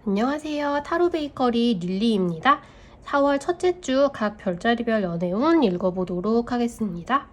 안녕하세요. 타로 베이커리 릴리입니다. 4월 첫째 주 각 별자리별 연애운 읽어보도록 하겠습니다.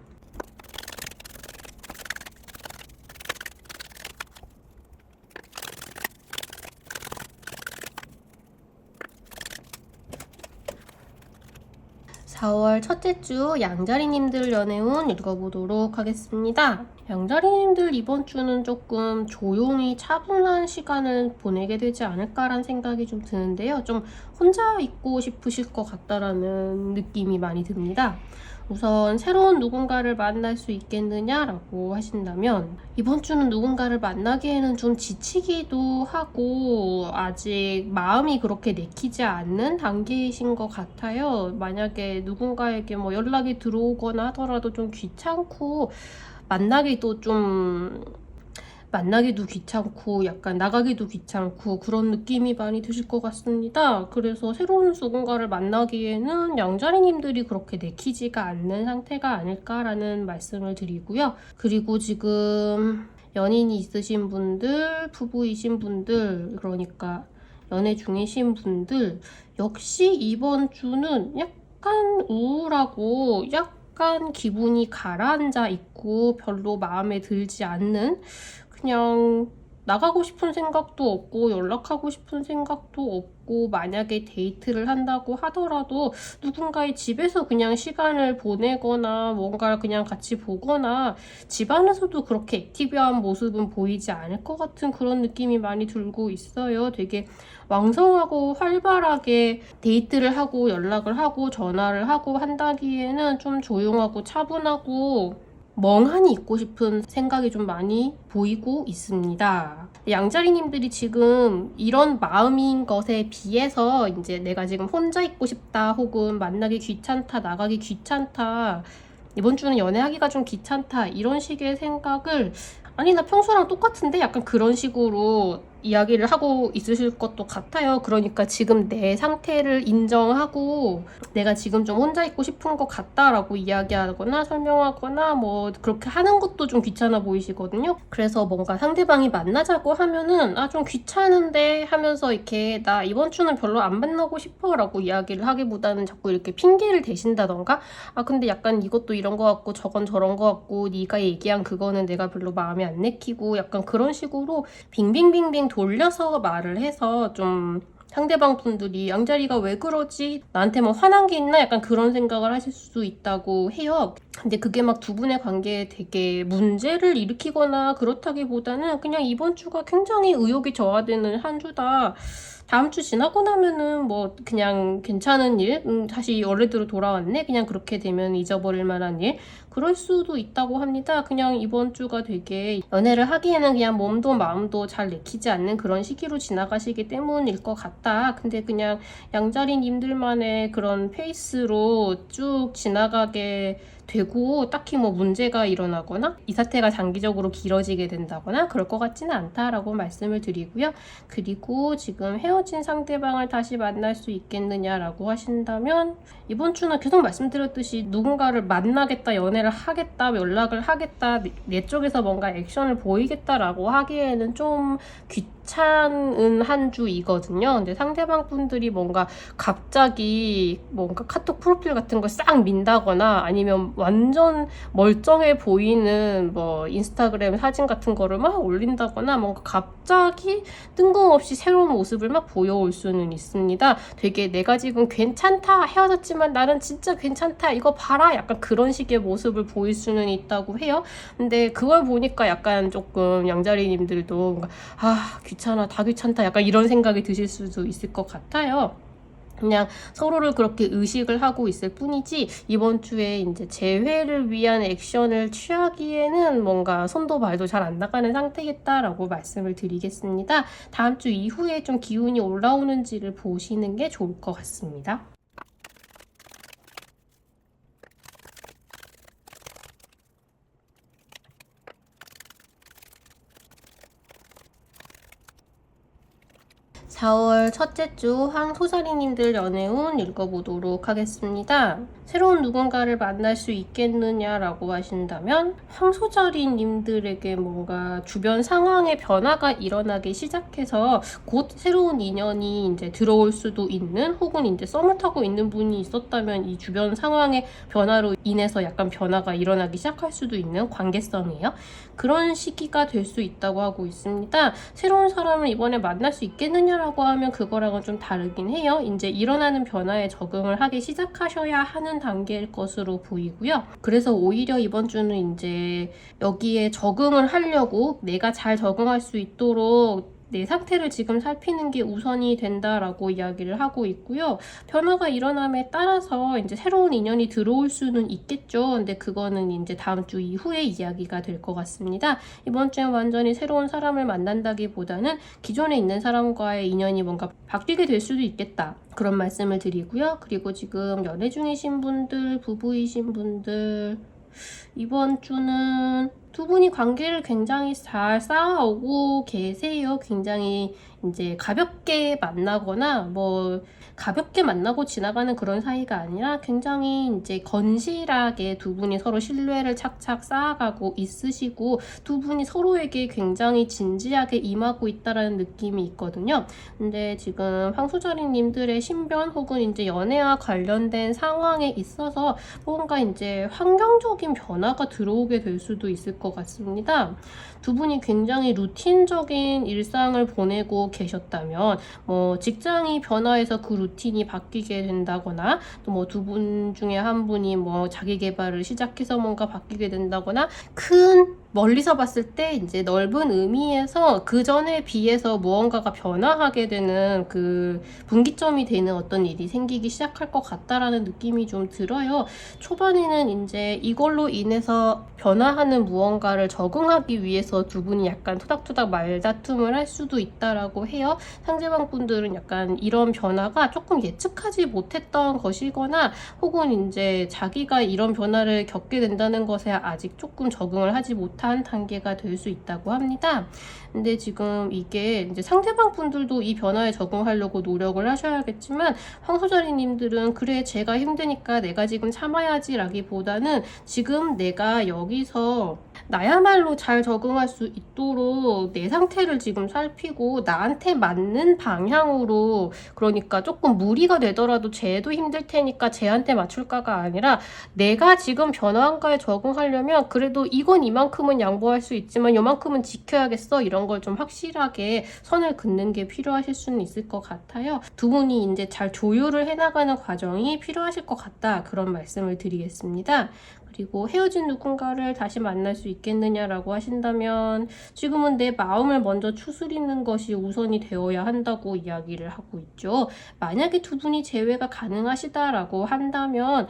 (4월) 첫째 주 양자리님들 연애운 읽어보도록 하겠습니다. 양자리님들 이번 주는 조금 조용히 차분한 시간을 보내게 되지 않을까라는 생각이 좀 드는데요. 좀 혼자 있고 싶으실 것 같다라는 느낌이 많이 듭니다. 우선 새로운 누군가를 만날 수 있겠느냐라고 하신다면 이번 주는 누군가를 만나기에는 좀 지치기도 하고 아직 마음이 그렇게 내키지 않는 단계이신 것 같아요. 만약에 누군가에게 뭐 연락이 들어오거나 하더라도 좀 귀찮고 만나기도 귀찮고 약간 나가기도 귀찮고 그런 느낌이 많이 드실 것 같습니다. 그래서 새로운 누군가를 만나기에는 양자리님들이 그렇게 내키지가 않는 상태가 아닐까라는 말씀을 드리고요. 그리고 지금 연인이 있으신 분들, 부부이신 분들, 그러니까 연애 중이신 분들 역시 이번 주는 약간 우울하고 약간 기분이 가라앉아 있고 별로 마음에 들지 않는, 그냥 나가고 싶은 생각도 없고 연락하고 싶은 생각도 없고, 만약에 데이트를 한다고 하더라도 누군가의 집에서 그냥 시간을 보내거나 뭔가를 그냥 같이 보거나 집안에서도 그렇게 액티브한 모습은 보이지 않을 것 같은 그런 느낌이 많이 들고 있어요. 되게 왕성하고 활발하게 데이트를 하고 연락을 하고 전화를 하고 한다기에는 좀 조용하고 차분하고 멍하니 있고 싶은 생각이 좀 많이 보이고 있습니다. 양자리님들이 지금 이런 마음인 것에 비해서 이제 내가 지금 혼자 있고 싶다, 혹은 만나기 귀찮다, 나가기 귀찮다, 이번 주는 연애하기가 좀 귀찮다, 이런 식의 생각을 아니 나 평소랑 똑같은데 약간 그런 식으로 이야기를 하고 있으실 것도 같아요. 그러니까 지금 내 상태를 인정하고 내가 지금 좀 혼자 있고 싶은 것 같다라고 이야기하거나 설명하거나 뭐 그렇게 하는 것도 좀 귀찮아 보이시거든요. 그래서 뭔가 상대방이 만나자고 하면은 좀 귀찮은데 하면서 이렇게 나 이번 주는 별로 안 만나고 싶어 라고 이야기를 하기보다는 자꾸 이렇게 핑계를 대신다던가 근데 약간 이것도 이런 거 같고 저건 저런 거 같고 네가 얘기한 그거는 내가 별로 마음에 안 내키고, 약간 그런 식으로 빙빙빙빙 돌려서 말을 해서 좀 상대방 분들이 양자리가 왜 그러지? 나한테 뭐 화난 게 있나? 약간 그런 생각을 하실 수 있다고 해요. 근데 그게 막 두 분의 관계에 되게 문제를 일으키거나 그렇다기보다는 그냥 이번 주가 굉장히 의욕이 저하되는 한 주다. 다음 주 지나고 나면은 뭐 그냥 괜찮은 일, 다시 원래대로 돌아왔네? 그냥 그렇게 되면 잊어버릴 만한 일, 그럴 수도 있다고 합니다. 그냥 이번 주가 되게 연애를 하기에는 그냥 몸도 마음도 잘 내키지 않는 그런 시기로 지나가시기 때문일 것 같다. 근데 그냥 양자리님들만의 그런 페이스로 쭉 지나가게 되고 딱히 뭐 문제가 일어나거나 이 사태가 장기적으로 길어지게 된다거나 그럴 것 같지는 않다라고 말씀을 드리고요. 그리고 지금 헤어진 상대방을 다시 만날 수 있겠느냐라고 하신다면 이번 주는 계속 말씀드렸듯이 누군가를 만나겠다, 연애를 하겠다, 연락을 하겠다, 내 쪽에서 뭔가 액션을 보이겠다라고 하기에는 좀 귀찮은 한 주이거든요. 근데 상대방 분들이 뭔가 갑자기 뭔가 카톡 프로필 같은 걸 싹 민다거나 아니면 완전 멀쩡해 보이는 뭐 인스타그램 사진 같은 거를 막 올린다거나 뭔가 갑자기 뜬금없이 새로운 모습을 막 보여올 수는 있습니다. 되게 내가 지금 괜찮다, 헤어졌지만 나는 진짜 괜찮다, 이거 봐라, 약간 그런 식의 모습을 보일 수는 있다고 해요. 근데 그걸 보니까 약간 조금 양자리님들도 뭔가 귀찮아, 다 귀찮다, 약간 이런 생각이 드실 수도 있을 것 같아요. 그냥 서로를 그렇게 의식을 하고 있을 뿐이지 이번 주에 이제 재회를 위한 액션을 취하기에는 뭔가 손도 발도 잘 안 나가는 상태겠다라고 말씀을 드리겠습니다. 다음 주 이후에 좀 기운이 올라오는지를 보시는 게 좋을 것 같습니다. 4월 첫째 주 황소자리님들 연애운 읽어보도록 하겠습니다. 새로운 누군가를 만날 수 있겠느냐라고 하신다면 황소자리님들에게 뭔가 주변 상황의 변화가 일어나기 시작해서 곧 새로운 인연이 이제 들어올 수도 있는, 혹은 이제 썸을 타고 있는 분이 있었다면 이 주변 상황의 변화로 인해서 약간 변화가 일어나기 시작할 수도 있는 관계성이에요. 그런 시기가 될 수 있다고 하고 있습니다. 새로운 사람을 이번에 만날 수 있겠느냐라고 하면 그거랑은 좀 다르긴 해요. 이제 일어나는 변화에 적응을 하기 시작하셔야 하는 단계일 것으로 보이고요. 그래서 오히려 이번 주는 이제 여기에 적응을 하려고 내가 잘 적응할 수 있도록 내 상태를 지금 살피는 게 우선이 된다라고 이야기를 하고 있고요. 변화가 일어남에 따라서 이제 새로운 인연이 들어올 수는 있겠죠. 근데 그거는 이제 다음 주 이후에 이야기가 될 것 같습니다. 이번 주엔 완전히 새로운 사람을 만난다기보다는 기존에 있는 사람과의 인연이 뭔가 바뀌게 될 수도 있겠다, 그런 말씀을 드리고요. 그리고 지금 연애 중이신 분들, 부부이신 분들, 이번 주는 두 분이 관계를 굉장히 잘 쌓아오고 계세요. 굉장히 이제 가볍게 만나거나 가볍게 만나고 지나가는 그런 사이가 아니라 굉장히 이제 건실하게 두 분이 서로 신뢰를 착착 쌓아가고 있으시고, 두 분이 서로에게 굉장히 진지하게 임하고 있다라는 느낌이 있거든요. 근데 지금 황소자리님들의 신변 혹은 이제 연애와 관련된 상황에 있어서 뭔가 이제 환경적인 변화가 들어오게 될 수도 있을 것 같습니다. 두 분이 굉장히 루틴적인 일상을 보내고 계셨다면 직장이 변화해서 그 루틴이 바뀌게 된다거나, 또 두 분 중에 한 분이 자기 개발을 시작해서 뭔가 바뀌게 된다거나, 멀리서 봤을 때 이제 넓은 의미에서 그 전에 비해서 무언가가 변화하게 되는 그 분기점이 되는 어떤 일이 생기기 시작할 것 같다라는 느낌이 좀 들어요. 초반에는 이제 이걸로 인해서 변화하는 무언가를 적응하기 위해서 두 분이 약간 토닥토닥 말다툼을 할 수도 있다라고 해요. 상대방 분들은 약간 이런 변화가 조금 예측하지 못했던 것이거나, 혹은 이제 자기가 이런 변화를 겪게 된다는 것에 아직 조금 적응을 하지 못한 단계가 될 수 있다고 합니다. 근데 지금 이게 이제 상대방 분들도 이 변화에 적응하려고 노력을 하셔야겠지만, 황소자리님들은 그래 제가 힘드니까 내가 지금 참아야지 라기보다는 지금 내가 여기서 나야말로 잘 적응할 수 있도록 내 상태를 지금 살피고 나한테 맞는 방향으로, 그러니까 조금 무리가 되더라도 쟤도 힘들 테니까 쟤한테 맞출까가 아니라 내가 지금 변화한가에 적응하려면 그래도 이건 이만큼은 양보할 수 있지만 요만큼은 지켜야겠어, 이런 걸 좀 확실하게 선을 긋는 게 필요하실 수는 있을 것 같아요. 두 분이 이제 잘 조율을 해나가는 과정이 필요하실 것 같다, 그런 말씀을 드리겠습니다. 그리고 헤어진 누군가를 다시 만날 수 있겠느냐라고 하신다면 지금은 내 마음을 먼저 추스리는 것이 우선이 되어야 한다고 이야기를 하고 있죠. 만약에 두 분이 재회가 가능하시다라고 한다면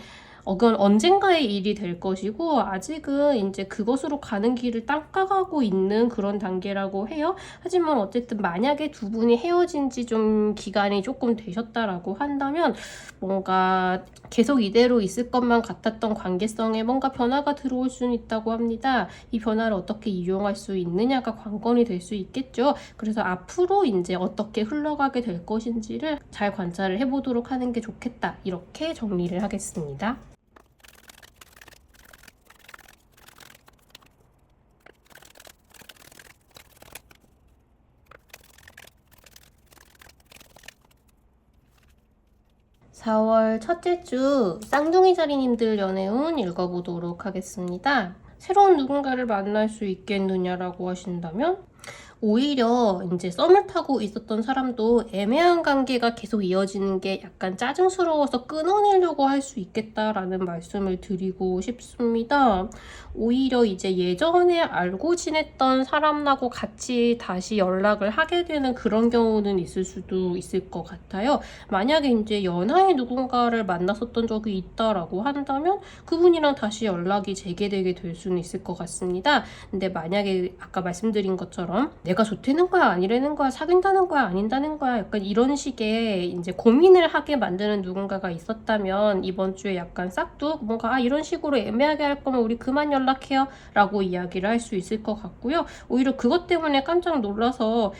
그건 언젠가의 일이 될 것이고, 아직은 이제 그것으로 가는 길을 닦아가고 있는 그런 단계라고 해요. 하지만 어쨌든 만약에 두 분이 헤어진 지 좀 기간이 조금 되셨다라고 한다면 뭔가 계속 이대로 있을 것만 같았던 관계성에 뭔가 변화가 들어올 수는 있다고 합니다. 이 변화를 어떻게 이용할 수 있느냐가 관건이 될 수 있겠죠. 그래서 앞으로 이제 어떻게 흘러가게 될 것인지를 잘 관찰을 해보도록 하는 게 좋겠다, 이렇게 정리를 하겠습니다. 4월 첫째 주 쌍둥이 자리님들 연애운 읽어보도록 하겠습니다. 새로운 누군가를 만날 수 있겠느냐라고 하신다면 오히려 이제 썸을 타고 있었던 사람도 애매한 관계가 계속 이어지는 게 약간 짜증스러워서 끊어내려고 할 수 있겠다라는 말씀을 드리고 싶습니다. 오히려 이제 예전에 알고 지냈던 사람하고 같이 다시 연락을 하게 되는 그런 경우는 있을 수도 있을 것 같아요. 만약에 이제 연하의 누군가를 만났었던 적이 있다라고 한다면 그분이랑 다시 연락이 재개되게 될 수는 있을 것 같습니다. 근데 만약에 아까 말씀드린 것처럼 내가 좋다는 거야 아니라는 거야, 사귄다는 거야 아닌다는 거야, 약간 이런 식의 이제 고민을 하게 만드는 누군가가 있었다면 이번 주에 약간 싹둑 뭔가 이런 식으로 애매하게 할 거면 우리 그만 연락해요 라고 이야기를 할 수 있을 것 같고요. 오히려 그것 때문에 깜짝 놀라서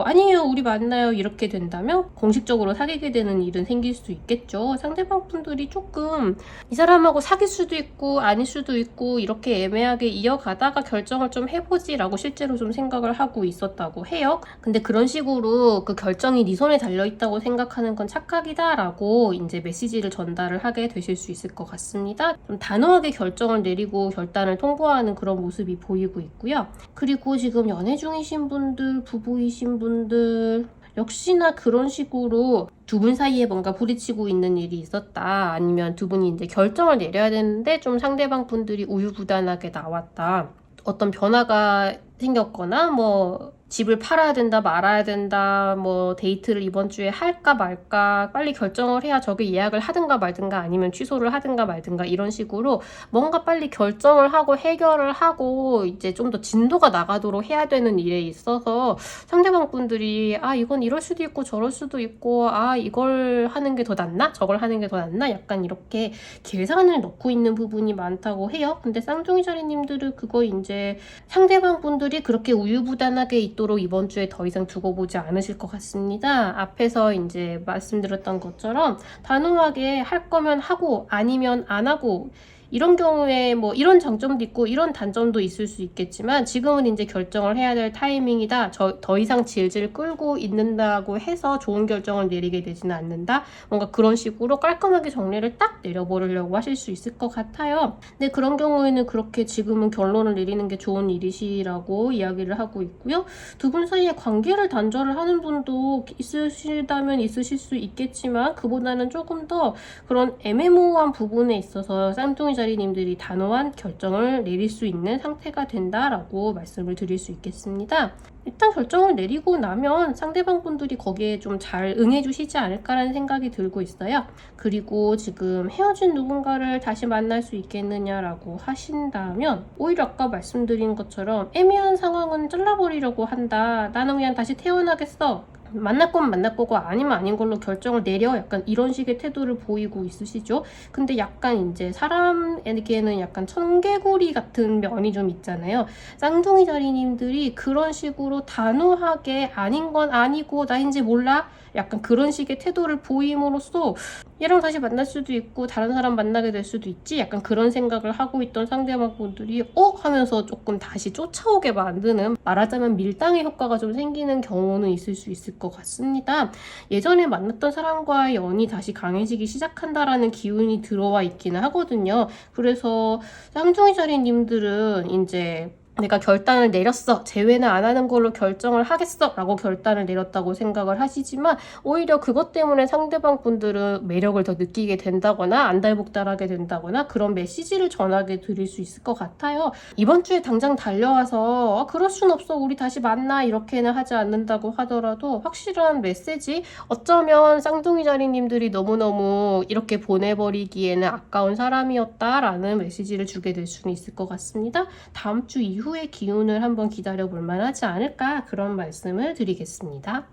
아니에요 우리 만나요 이렇게 된다면 공식적으로 사귀게 되는 일은 생길 수 있겠죠. 상대방 분들이 조금 이 사람하고 사귈 수도 있고 아닐 수도 있고 이렇게 애매하게 이어가다가 결정을 좀 해보지 라고 실제로 좀 생각을 하고 있었다고 해요. 근데 그런 식으로 그 결정이 네 손에 달려있다고 생각하는 건 착각이다 라고 이제 메시지를 전달을 하게 되실 수 있을 것 같습니다. 좀 단호하게 결정을 내리고 결단을 통보하는 그런 모습이 보이고 있고요. 그리고 지금 연애 중이신 분들, 부부이신 분들 역시나 그런 식으로 두 분 사이에 뭔가 부딪히고 있는 일이 있었다. 아니면 두 분이 이제 결정을 내려야 되는데 좀 상대방 분들이 우유부단하게 나왔다. 어떤 변화가 생겼거나 뭐 집을 팔아야 된다 말아야 된다 뭐 데이트를 이번 주에 할까 말까 빨리 결정을 해야 저기 예약을 하든가 말든가 아니면 취소를 하든가 말든가 이런 식으로 뭔가 빨리 결정을 하고 해결을 하고 이제 좀 더 진도가 나가도록 해야 되는 일에 있어서 상대방 분들이 이건 이럴 수도 있고 저럴 수도 있고 이걸 하는 게 더 낫나 저걸 하는 게 더 낫나 약간 이렇게 계산을 넣고 있는 부분이 많다고 해요. 근데 쌍둥이 자리님들은 그거 이제 상대방 분들이 그렇게 우유부단하게 있도록 이번 주에 더 이상 두고 보지 않으실 것 같습니다. 앞에서 이제 말씀드렸던 것처럼 단호하게 할 거면 하고 아니면 안 하고 이런 경우에 뭐 이런 장점도 있고 이런 단점도 있을 수 있겠지만 지금은 이제 결정을 해야 될 타이밍이다. 더 이상 질질 끌고 있는다고 해서 좋은 결정을 내리게 되지는 않는다. 뭔가 그런 식으로 깔끔하게 정리를 딱 내려버리려고 하실 수 있을 것 같아요. 근데 그런 경우에는 그렇게 지금은 결론을 내리는 게 좋은 일이시라고 이야기를 하고 있고요. 두 분 사이에 관계를 단절을 하는 분도 있으시다면 있으실 수 있겠지만 그보다는 조금 더 그런 애매모호한 부분에 있어서 쌍둥이 자리님들이 단호한 결정을 내릴 수 있는 상태가 된다라고 말씀을 드릴 수 있겠습니다. 일단 결정을 내리고 나면 상대방 분들이 거기에 좀 잘 응해주시지 않을까라는 생각이 들고 있어요. 그리고 지금 헤어진 누군가를 다시 만날 수 있겠느냐라고 하신다면 오히려 아까 말씀드린 것처럼 애매한 상황은 잘라버리려고 한다. 나는 그냥 다시 태어나겠어. 만날 건 만날 거고 아니면 아닌 걸로 결정을 내려 약간 이런 식의 태도를 보이고 있으시죠. 근데 약간 이제 사람에게는 약간 청개구리 같은 면이 좀 있잖아요. 쌍둥이 자리님들이 그런 식으로 단호하게 아닌 건 아니고 나인지 몰라 약간 그런 식의 태도를 보임으로써 얘랑 다시 만날 수도 있고 다른 사람 만나게 될 수도 있지 약간 그런 생각을 하고 있던 상대방 분들이 하면서 조금 다시 쫓아오게 만드는 말하자면 밀당의 효과가 좀 생기는 경우는 있을 수 있을 것 같습니다. 예전에 만났던 사람과의 연이 다시 강해지기 시작한다라는 기운이 들어와 있기는 하거든요. 그래서 쌍둥이 자리님들은 이제 내가 결단을 내렸어. 재회는 안 하는 걸로 결정을 하겠어. 라고 결단을 내렸다고 생각을 하시지만 오히려 그것 때문에 상대방 분들은 매력을 더 느끼게 된다거나 안달복달하게 된다거나 그런 메시지를 전하게 드릴 수 있을 것 같아요. 이번 주에 당장 달려와서 그럴 순 없어. 우리 다시 만나. 이렇게는 하지 않는다고 하더라도 확실한 메시지 어쩌면 쌍둥이 자리님들이 너무너무 이렇게 보내버리기에는 아까운 사람이었다라는 메시지를 주게 될 수는 있을 것 같습니다. 다음 주 이후의 기운을 한번 기다려 볼 만하지 않을까 그런 말씀을 드리겠습니다.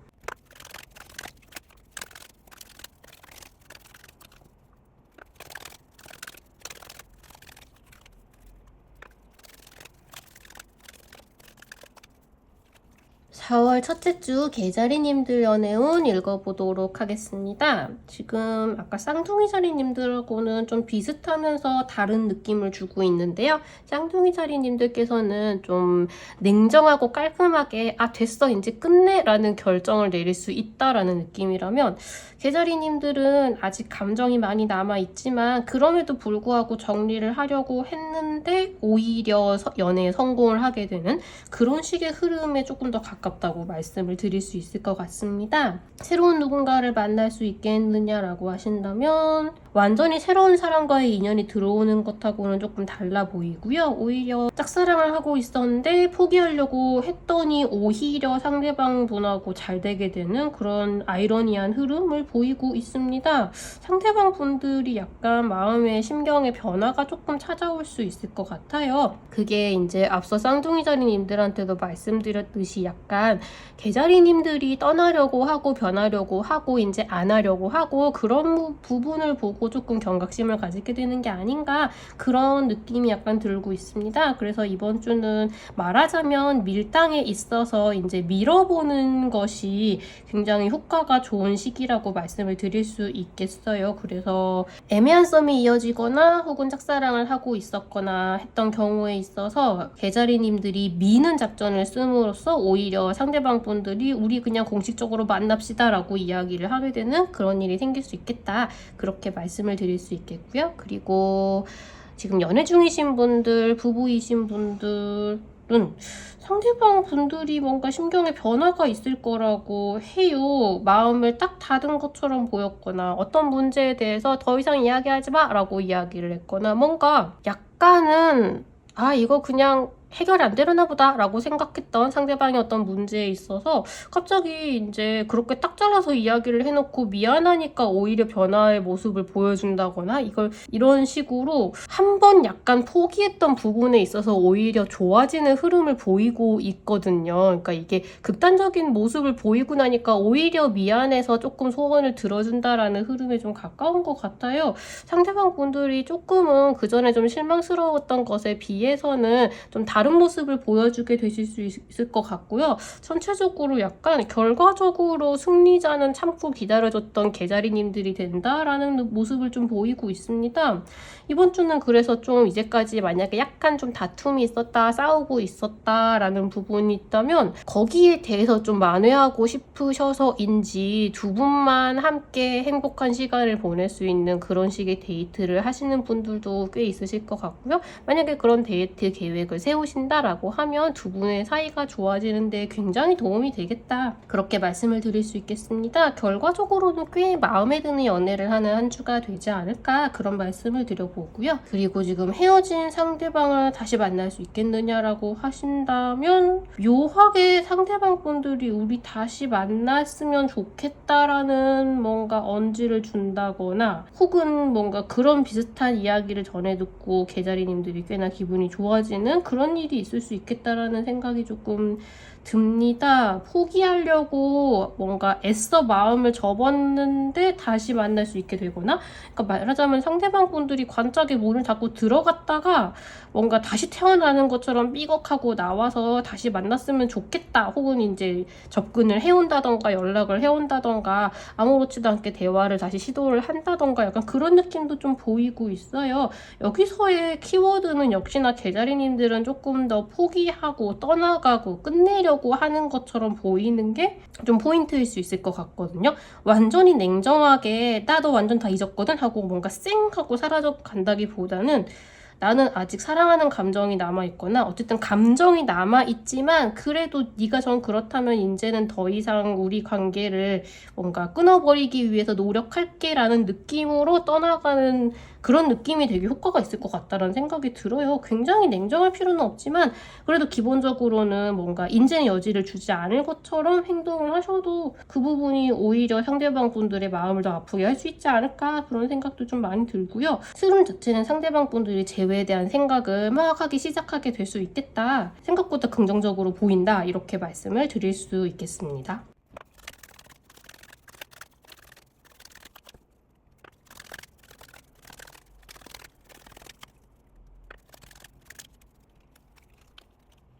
4월 첫째 주 개자리님들 연애운 읽어보도록 하겠습니다. 지금 아까 쌍둥이 자리님들하고는 좀 비슷하면서 다른 느낌을 주고 있는데요. 쌍둥이 자리님들께서는 좀 냉정하고 깔끔하게 됐어 이제 끝내 라는 결정을 내릴 수 있다라는 느낌이라면 개자리님들은 아직 감정이 많이 남아있지만 그럼에도 불구하고 정리를 하려고 했는데 오히려 연애에 성공을 하게 되는 그런 식의 흐름에 조금 더 가깝다고 말씀을 드릴 수 있을 것 같습니다. 새로운 누군가를 만날 수 있겠느냐라고 하신다면 완전히 새로운 사람과의 인연이 들어오는 것하고는 조금 달라 보이고요. 오히려 짝사랑을 하고 있었는데 포기하려고 했더니 오히려 상대방 분하고 잘 되게 되는 그런 아이러니한 흐름을 보이고 있습니다. 상대방 분들이 약간 마음의 심경의 변화가 조금 찾아올 수 있을 것 같아요. 그게 이제 앞서 쌍둥이 자리님들한테도 말씀드렸듯이 약간 개자리님들이 떠나려고 하고 변하려고 하고 이제 안 하려고 하고 그런 부분을 보고 조금 경각심을 가지게 되는 게 아닌가 그런 느낌이 약간 들고 있습니다. 그래서 이번 주는 말하자면 밀당에 있어서 이제 밀어보는 것이 굉장히 효과가 좋은 시기라고 말씀을 드릴 수 있겠어요. 그래서 애매한 썸이 이어지거나 혹은 짝사랑을 하고 있었거나 했던 경우에 있어서 개자리님들이 미는 작전을 씀으로써 오히려 상대방 분들이 우리 그냥 공식적으로 만납시다 라고 이야기를 하게 되는 그런 일이 생길 수 있겠다. 그렇게 말씀을 드릴 수 있겠고요. 그리고 지금 연애 중이신 분들, 부부이신 분들은 상대방 분들이 뭔가 심경의 변화가 있을 거라고 해요. 마음을 딱 닫은 것처럼 보였거나 어떤 문제에 대해서 더 이상 이야기하지 마 라고 이야기를 했거나 뭔가 약간은 이거 그냥 해결이 안 되려나 보다 라고 생각했던 상대방의 어떤 문제에 있어서 갑자기 이제 그렇게 딱 잘라서 이야기를 해놓고 미안하니까 오히려 변화의 모습을 보여준다거나 이런 식으로 한 번 약간 포기했던 부분에 있어서 오히려 좋아지는 흐름을 보이고 있거든요. 그러니까 이게 극단적인 모습을 보이고 나니까 오히려 미안해서 조금 소원을 들어준다라는 흐름에 좀 가까운 것 같아요. 상대방 분들이 조금은 그전에 좀 실망스러웠던 것에 비해서는 좀 다른 모습을 보여주게 되실 수 있을 것 같고요. 전체적으로 약간 결과적으로 승리자는 참고 기다려줬던 개자리님들이 된다라는 모습을 좀 보이고 있습니다. 이번 주는 그래서 좀 이제까지 만약에 약간 좀 다툼이 있었다, 싸우고 있었다라는 부분이 있다면 거기에 대해서 좀 만회하고 싶으셔서인지 두 분만 함께 행복한 시간을 보낼 수 있는 그런 식의 데이트를 하시는 분들도 꽤 있으실 것 같고요. 만약에 그런 데이트 계획을 세우신다라고 하면 두 분의 사이가 좋아지는데 굉장히 도움이 되겠다. 그렇게 말씀을 드릴 수 있겠습니다. 결과적으로는 꽤 마음에 드는 연애를 하는 한 주가 되지 않을까 그런 말씀을 드려보고요. 그리고 지금 헤어진 상대방을 다시 만날 수 있겠느냐라고 하신다면 묘하게 상대방 분들이 우리 다시 만났으면 좋겠다라는 뭔가 언지를 준다거나 혹은 뭔가 그런 비슷한 이야기를 전해 듣고 개자리님들이 꽤나 기분이 좋아지는 그런 일이 있을 수 있겠다라는 생각이 조금 듭니다. 포기하려고 뭔가 애써 마음을 접었는데 다시 만날 수 있게 되거나 그러니까 말하자면 상대방 분들이 관짝에 문을 닫고 들어갔다가 뭔가 다시 태어나는 것처럼 삐걱하고 나와서 다시 만났으면 좋겠다 혹은 이제 접근을 해온다던가 연락을 해온다던가 아무렇지도 않게 대화를 다시 시도를 한다던가 약간 그런 느낌도 좀 보이고 있어요. 여기서의 키워드는 역시나 개자리님들은 조금 더 포기하고 떠나가고 끝내려고 하는 것처럼 보이는 게 좀 포인트일 수 있을 것 같거든요. 완전히 냉정하게 나도 완전 다 잊었거든 하고 뭔가 쌩 하고 사라져 간다기보다는 나는 아직 사랑하는 감정이 남아있거나 어쨌든 감정이 남아있지만 그래도 네가 전 그렇다면 이제는 더 이상 우리 관계를 뭔가 끊어버리기 위해서 노력할게 라는 느낌으로 떠나가는 그런 느낌이 되게 효과가 있을 것 같다는 생각이 들어요. 굉장히 냉정할 필요는 없지만 그래도 기본적으로는 뭔가 인재의 여지를 주지 않을 것처럼 행동을 하셔도 그 부분이 오히려 상대방 분들의 마음을 더 아프게 할 수 있지 않을까 그런 생각도 좀 많이 들고요. 흐름 자체는 상대방 분들이 재회에 대한 생각을 막 하기 시작하게 될 수 있겠다. 생각보다 긍정적으로 보인다. 이렇게 말씀을 드릴 수 있겠습니다.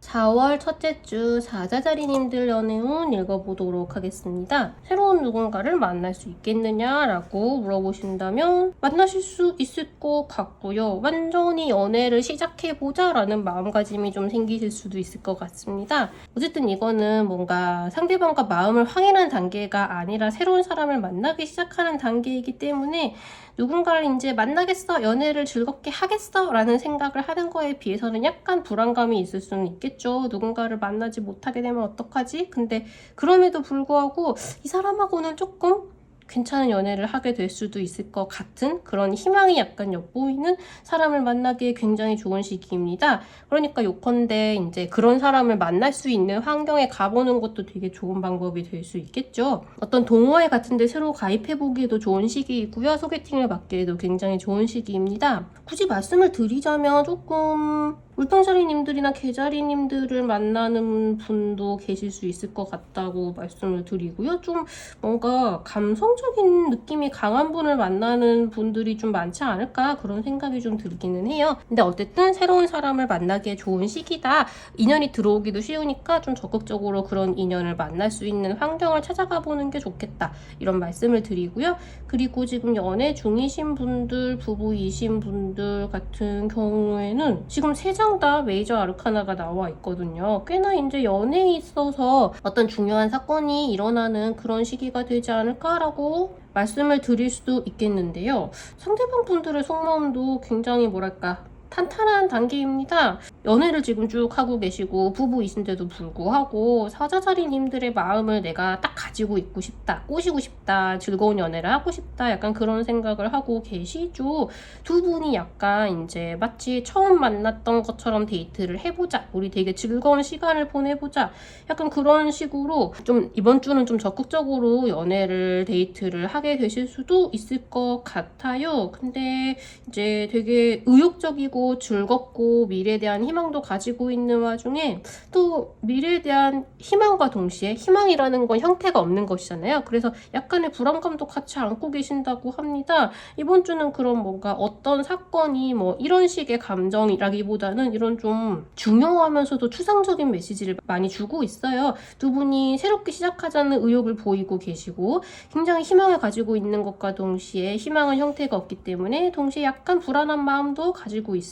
4월 첫째 주 사자자리님들 연애운 읽어보도록 하겠습니다. 새로운 누군가를 만날 수 있겠느냐라고 물어보신다면 만나실 수 있을 것 같고요. 완전히 연애를 시작해보자 라는 마음가짐이 좀 생기실 수도 있을 것 같습니다. 어쨌든 이거는 뭔가 상대방과 마음을 확인한 단계가 아니라 새로운 사람을 만나기 시작하는 단계이기 때문에 누군가를 이제 만나겠어, 연애를 즐겁게 하겠어 라는 생각을 하는 거에 비해서는 약간 불안감이 있을 수는 있겠죠. 누군가를 만나지 못하게 되면 어떡하지? 근데 그럼에도 불구하고 이 사람하고는 조금 괜찮은 연애를 하게 될 수도 있을 것 같은 그런 희망이 약간 엿보이는 사람을 만나기에 굉장히 좋은 시기입니다. 그러니까 요컨대 이제 그런 사람을 만날 수 있는 환경에 가보는 것도 되게 좋은 방법이 될 수 있겠죠. 어떤 동호회 같은 데 새로 가입해보기에도 좋은 시기이고요. 소개팅을 받기에도 굉장히 좋은 시기입니다. 굳이 말씀을 드리자면 조금 물병자리님들이나 개자리님들을 만나는 분도 계실 수 있을 것 같다고 말씀을 드리고요. 좀 뭔가 감성적인 느낌이 강한 분을 만나는 분들이 좀 많지 않을까 그런 생각이 좀 들기는 해요. 근데 어쨌든 새로운 사람을 만나기에 좋은 시기다. 인연이 들어오기도 쉬우니까 좀 적극적으로 그런 인연을 만날 수 있는 환경을 찾아가 보는 게 좋겠다. 이런 말씀을 드리고요. 그리고 지금 연애 중이신 분들, 부부이신 분들 같은 경우에는 지금 3장 다 메이저 아르카나가 나와 있거든요. 꽤나 이제 연애에 있어서 어떤 중요한 사건이 일어나는 그런 시기가 되지 않을까라고 말씀을 드릴 수도 있겠는데요. 상대방 분들의 속마음도 굉장히 뭐랄까 탄탄한 단계입니다. 연애를 지금 쭉 하고 계시고 부부이신데도 불구하고 사자자리님들의 마음을 내가 딱 가지고 있고 싶다, 꼬시고 싶다, 즐거운 연애를 하고 싶다 약간 그런 생각을 하고 계시죠. 두 분이 약간 이제 마치 처음 만났던 것처럼 데이트를 해보자, 우리 되게 즐거운 시간을 보내보자 약간 그런 식으로 좀 이번 주는 좀 적극적으로 연애를 데이트를 하게 되실 수도 있을 것 같아요. 근데 이제 되게 의욕적이고 즐겁고 미래에 대한 희망도 가지고 있는 와중에 또 미래에 대한 희망과 동시에 희망이라는 건 형태가 없는 것이잖아요. 그래서 약간의 불안감도 같이 안고 계신다고 합니다. 이번 주는 그럼 뭔가 어떤 사건이 뭐 이런 식의 감정이라기보다는 이런 좀 중요하면서도 추상적인 메시지를 많이 주고 있어요. 두 분이 새롭게 시작하자는 의욕을 보이고 계시고 굉장히 희망을 가지고 있는 것과 동시에 희망은 형태가 없기 때문에 동시에 약간 불안한 마음도 가지고 있습니다.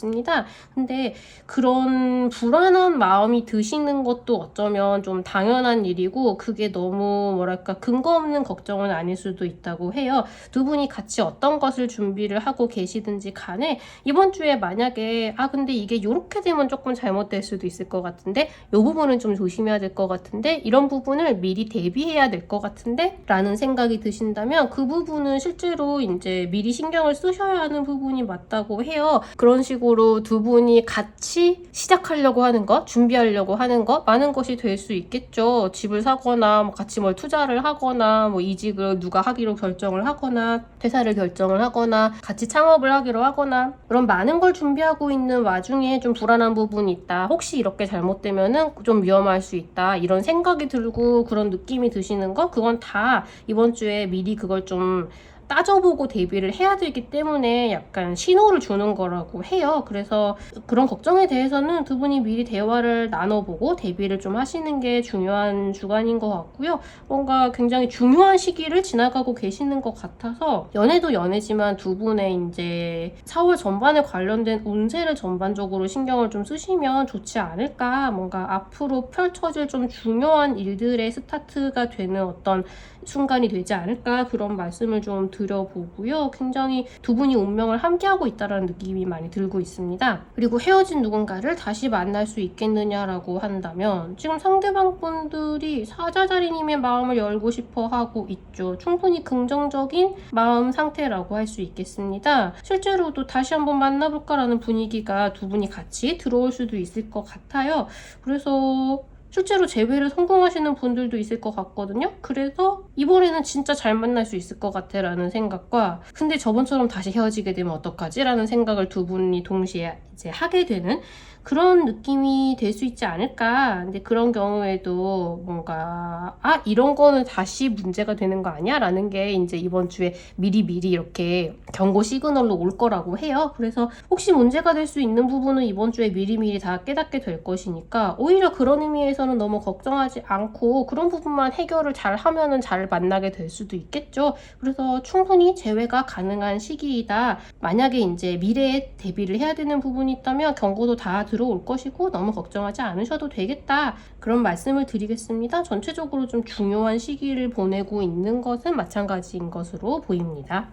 근데 그런 불안한 마음이 드시는 것도 어쩌면 좀 당연한 일이고 그게 너무 뭐랄까 근거 없는 걱정은 아닐 수도 있다고 해요. 두 분이 같이 어떤 것을 준비를 하고 계시든지 간에 이번 주에 만약에 근데 이게 이렇게 되면 조금 잘못될 수도 있을 것 같은데 이 부분은 좀 조심해야 될 것 같은데 이런 부분을 미리 대비해야 될 것 같은데 라는 생각이 드신다면 그 부분은 실제로 이제 미리 신경을 쓰셔야 하는 부분이 맞다고 해요. 그런 식으로 두 분이 같이 시작하려고 하는 것, 준비하려고 하는 것 많은 것이 될 수 있겠죠. 집을 사거나 뭐 같이 뭘 투자를 하거나 뭐 이직을 누가 하기로 결정을 하거나 회사를 결정을 하거나 같이 창업을 하기로 하거나 그런 많은 걸 준비하고 있는 와중에 좀 불안한 부분이 있다. 혹시 이렇게 잘못되면은 좀 위험할 수 있다. 이런 생각이 들고 그런 느낌이 드시는 거 그건 다 이번 주에 미리 그걸 좀 따져보고 대비를 해야 되기 때문에 약간 신호를 주는 거라고 해요. 그래서 그런 걱정에 대해서는 두 분이 미리 대화를 나눠보고 대비를 좀 하시는 게 중요한 주간인 것 같고요. 뭔가 굉장히 중요한 시기를 지나가고 계시는 것 같아서 연애도 연애지만 두 분의 이제 4월 전반에 관련된 운세를 전반적으로 신경을 좀 쓰시면 좋지 않을까. 뭔가 앞으로 펼쳐질 좀 중요한 일들의 스타트가 되는 어떤 순간이 되지 않을까 그런 말씀을 좀 드려보고요. 굉장히 두 분이 운명을 함께하고 있다는 느낌이 많이 들고 있습니다. 그리고 헤어진 누군가를 다시 만날 수 있겠느냐라고 한다면 지금 상대방 분들이 사자자리님의 마음을 열고 싶어 하고 있죠. 충분히 긍정적인 마음 상태라고 할 수 있겠습니다. 실제로도 다시 한번 만나볼까라는 분위기가 두 분이 같이 들어올 수도 있을 것 같아요. 그래서 실제로 재회를 성공하시는 분들도 있을 것 같거든요. 그래서 이번에는 진짜 잘 만날 수 있을 것 같아 라는 생각과 근데 저번처럼 다시 헤어지게 되면 어떡하지? 라는 생각을 두 분이 동시에 이제 하게 되는 그런 느낌이 될 수 있지 않을까. 근데 그런 경우에도 뭔가 이런 거는 다시 문제가 되는 거 아니야? 라는 게 이제 이번 주에 미리미리 이렇게 경고 시그널로 올 거라고 해요. 그래서 혹시 문제가 될 수 있는 부분은 이번 주에 미리미리 다 깨닫게 될 것이니까 오히려 그런 의미에서는 너무 걱정하지 않고 그런 부분만 해결을 잘 하면은 잘 만나게 될 수도 있겠죠. 그래서 충분히 재회가 가능한 시기이다. 만약에 이제 미래에 대비를 해야 되는 부분이 있다면 경고도 다 들어올 것이고 너무 걱정하지 않으셔도 되겠다. 그런 말씀을 드리겠습니다. 전체적으로 좀 중요한 시기를 보내고 있는 것은 마찬가지인 것으로 보입니다.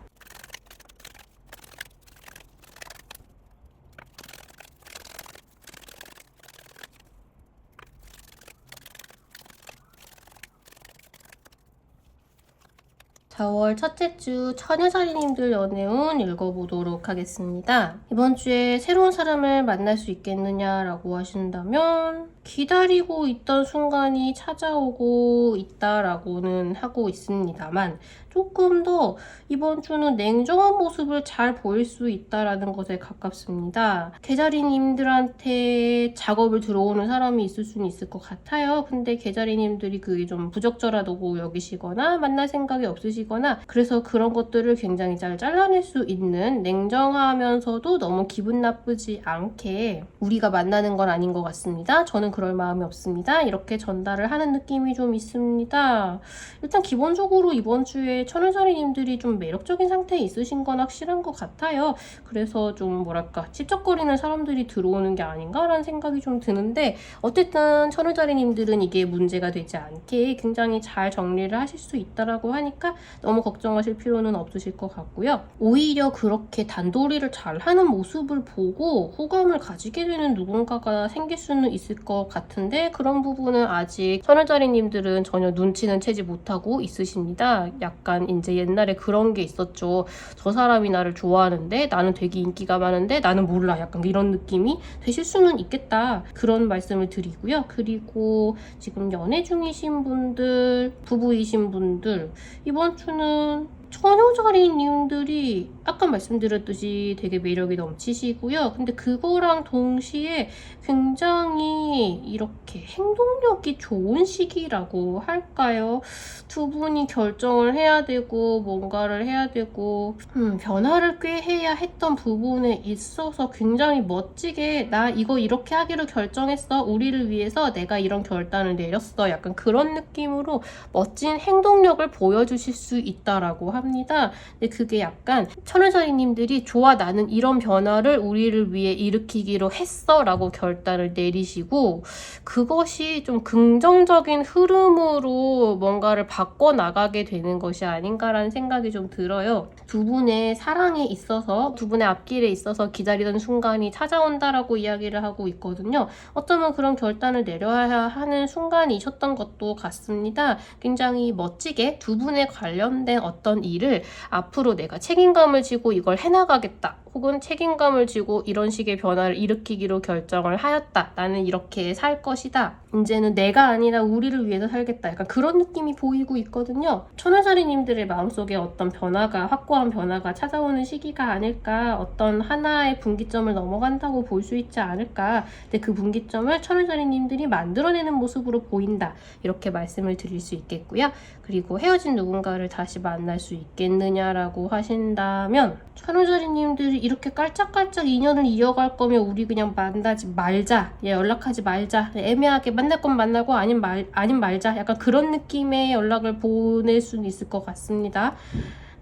4월 첫째 주 처녀자리님들 연애운 읽어보도록 하겠습니다. 이번 주에 새로운 사람을 만날 수 있겠느냐라고 하신다면 기다리고 있던 순간이 찾아오고 있다라고는 하고 있습니다만 조금 더 이번 주는 냉정한 모습을 잘 보일 수 있다라는 것에 가깝습니다. 계자리님들한테 작업을 들어오는 사람이 있을 수는 있을 것 같아요. 근데 계자리님들이 그게 좀 부적절하다고 여기시거나 만날 생각이 없으시거나 그래서 그런 것들을 굉장히 잘 잘라낼 수 있는 냉정하면서도 너무 기분 나쁘지 않게 우리가 만나는 건 아닌 것 같습니다. 저는 그럴 마음이 없습니다. 이렇게 전달을 하는 느낌이 좀 있습니다. 일단 기본적으로 이번 주에 천을자리님들이 좀 매력적인 상태에 있으신 건 확실한 것 같아요. 그래서 좀 뭐랄까 찝쩍거리는 사람들이 들어오는 게 아닌가라는 생각이 좀 드는데 어쨌든 천을자리님들은 이게 문제가 되지 않게 굉장히 잘 정리를 하실 수 있다라고 하니까 너무 걱정하실 필요는 없으실 것 같고요. 오히려 그렇게 단도리를 잘 하는 모습을 보고 호감을 가지게 되는 누군가가 생길 수는 있을 것 같은데 그런 부분은 아직 천을자리님들은 전혀 눈치는 채지 못하고 있으십니다. 약간 이제 옛날에 그런 게 있었죠. 저 사람이 나를 좋아하는데 나는 되게 인기가 많은데 나는 몰라. 약간 이런 느낌이 되실 수는 있겠다. 그런 말씀을 드리고요. 그리고 지금 연애 중이신 분들, 부부이신 분들 이번 주는 처녀자리님들이 아까 말씀드렸듯이 되게 매력이 넘치시고요. 근데 그거랑 동시에 굉장히 이렇게 행동력이 좋은 시기라고 할까요? 두 분이 결정을 해야 되고 뭔가를 해야 되고 변화를 꾀해야 했던 부분에 있어서 굉장히 멋지게 나 이거 이렇게 하기로 결정했어. 우리를 위해서 내가 이런 결단을 내렸어. 약간 그런 느낌으로 멋진 행동력을 보여주실 수 있다라고 합니다. 근데 그게 약간 천을자리님들이 좋아 나는 이런 변화를 우리를 위해 일으키기로 했어 라고 결단을 내리시고 그것이 좀 긍정적인 흐름으로 뭔가를 바꿔나가게 되는 것이 아닌가라는 생각이 좀 들어요. 두 분의 사랑에 있어서 두 분의 앞길에 있어서 기다리던 순간이 찾아온다라고 이야기를 하고 있거든요. 어쩌면 그런 결단을 내려야 하는 순간이셨던 것도 같습니다. 굉장히 멋지게 두 분에 관련된 어떤 일을 앞으로 내가 책임감을 지고 이걸 해나가겠다. 혹은 책임감을 지고 이런 식의 변화를 일으키기로 결정을 하였다. 나는 이렇게 살 것이다. 이제는 내가 아니라 우리를 위해서 살겠다. 약간 그런 느낌이 보이고 있거든요. 천을자리님들의 마음속에 어떤 변화가 확고한 변화가 찾아오는 시기가 아닐까. 어떤 하나의 분기점을 넘어간다고 볼 수 있지 않을까. 근데 그 분기점을 천을자리님들이 만들어내는 모습으로 보인다. 이렇게 말씀을 드릴 수 있겠고요. 그리고 헤어진 누군가를 다시 만날 수 있겠느냐라고 하신다면 천을자리님들이 이렇게 깔짝깔짝 인연을 이어갈 거면 우리 그냥 만나지 말자. 연락하지 말자. 애매하게 만날 건 만나고 아님 말자. 약간 그런 느낌의 연락을 보낼 수는 있을 것 같습니다.